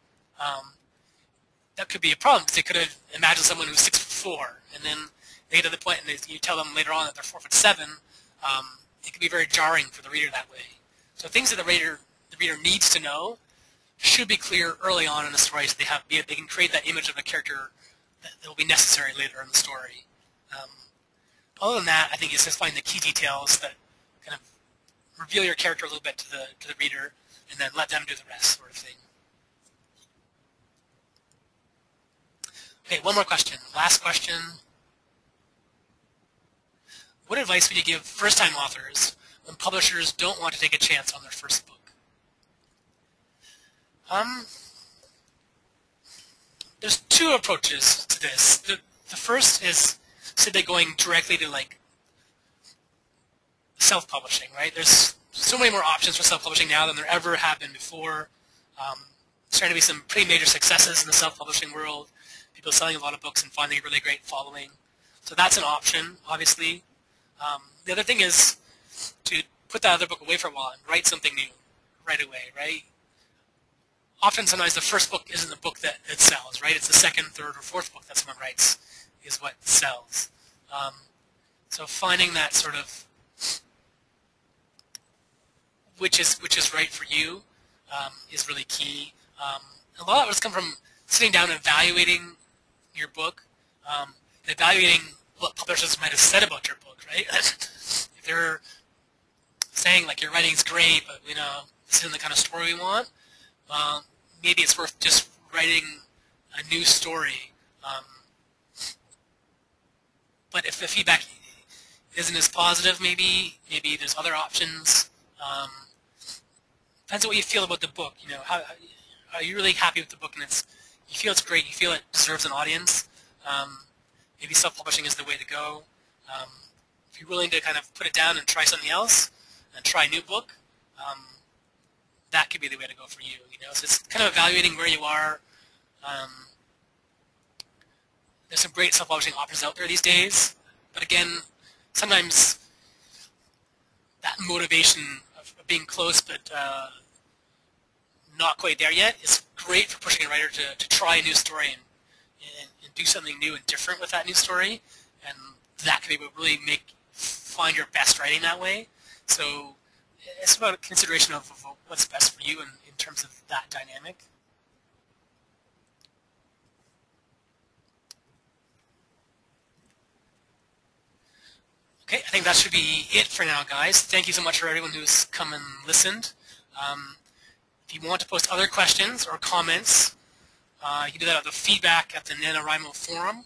that could be a problem, because they could have imagined someone who's 6'4", and then they get to the point and you tell them later on that they're 4'7". It can be very jarring for the reader that way. So things that the reader needs to know should be clear early on in the story, so they can create that image of a character that will be necessary later in the story. Other than that, I think it's just finding the key details that kind of reveal your character a little bit to the reader, and then let them do the rest, sort of thing. Okay, one more question. Last question. What advice would you give first-time authors when publishers don't want to take a chance on their first book? There's two approaches to this. The first is simply going directly to self-publishing, right? There's so many more options for self-publishing now than there ever have been before. There's starting to be some pretty major successes in the self-publishing world. People selling a lot of books and finding a really great following. So that's an option, obviously. The other thing is to put that other book away for a while and write something new right away, right? Often, sometimes the first book isn't the book that sells, right? It's the second, third, or fourth book that someone writes is what sells. So finding that sort of which is right for you is really key. A lot of it has come from sitting down and evaluating your book, evaluating what publishers might have said about your book, right? If they're saying your writing's great, but this isn't the kind of story we want, maybe it's worth just writing a new story. But if the feedback isn't as positive, maybe there's other options. Depends on what you feel about the book. How are you really happy with the book, and you feel it's great, you feel it deserves an audience. Maybe self-publishing is the way to go. If you're willing to kind of put it down and try something else, and try a new book, that could be the way to go for you. So it's kind of evaluating where you are. There's some great self-publishing options out there these days, but again, sometimes that motivation of being close but not quite there yet is great for pushing a writer to try a new story and do something new and different with that new story, and that can be what really find your best writing that way. So it's about a consideration of what's best for you in terms of that dynamic. Okay, I think that should be it for now, guys. Thank you so much for everyone who's come and listened. If you want to post other questions or comments, you can do that at the feedback at the NaNoWriMo forum.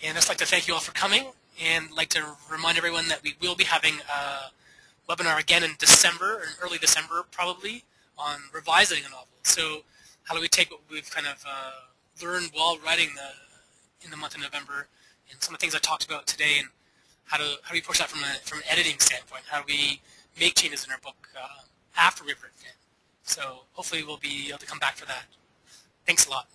And I'd just like to thank you all for coming, and like to remind everyone that we will be having a webinar again in December, in early December probably, on revising a novel. So how do we take what we've kind of learned while writing in the month of November, and some of the things I talked about today, and how do we push that from an editing standpoint? How do we make changes in our book after we've written it? So hopefully we'll be able to come back for that. Thanks a lot.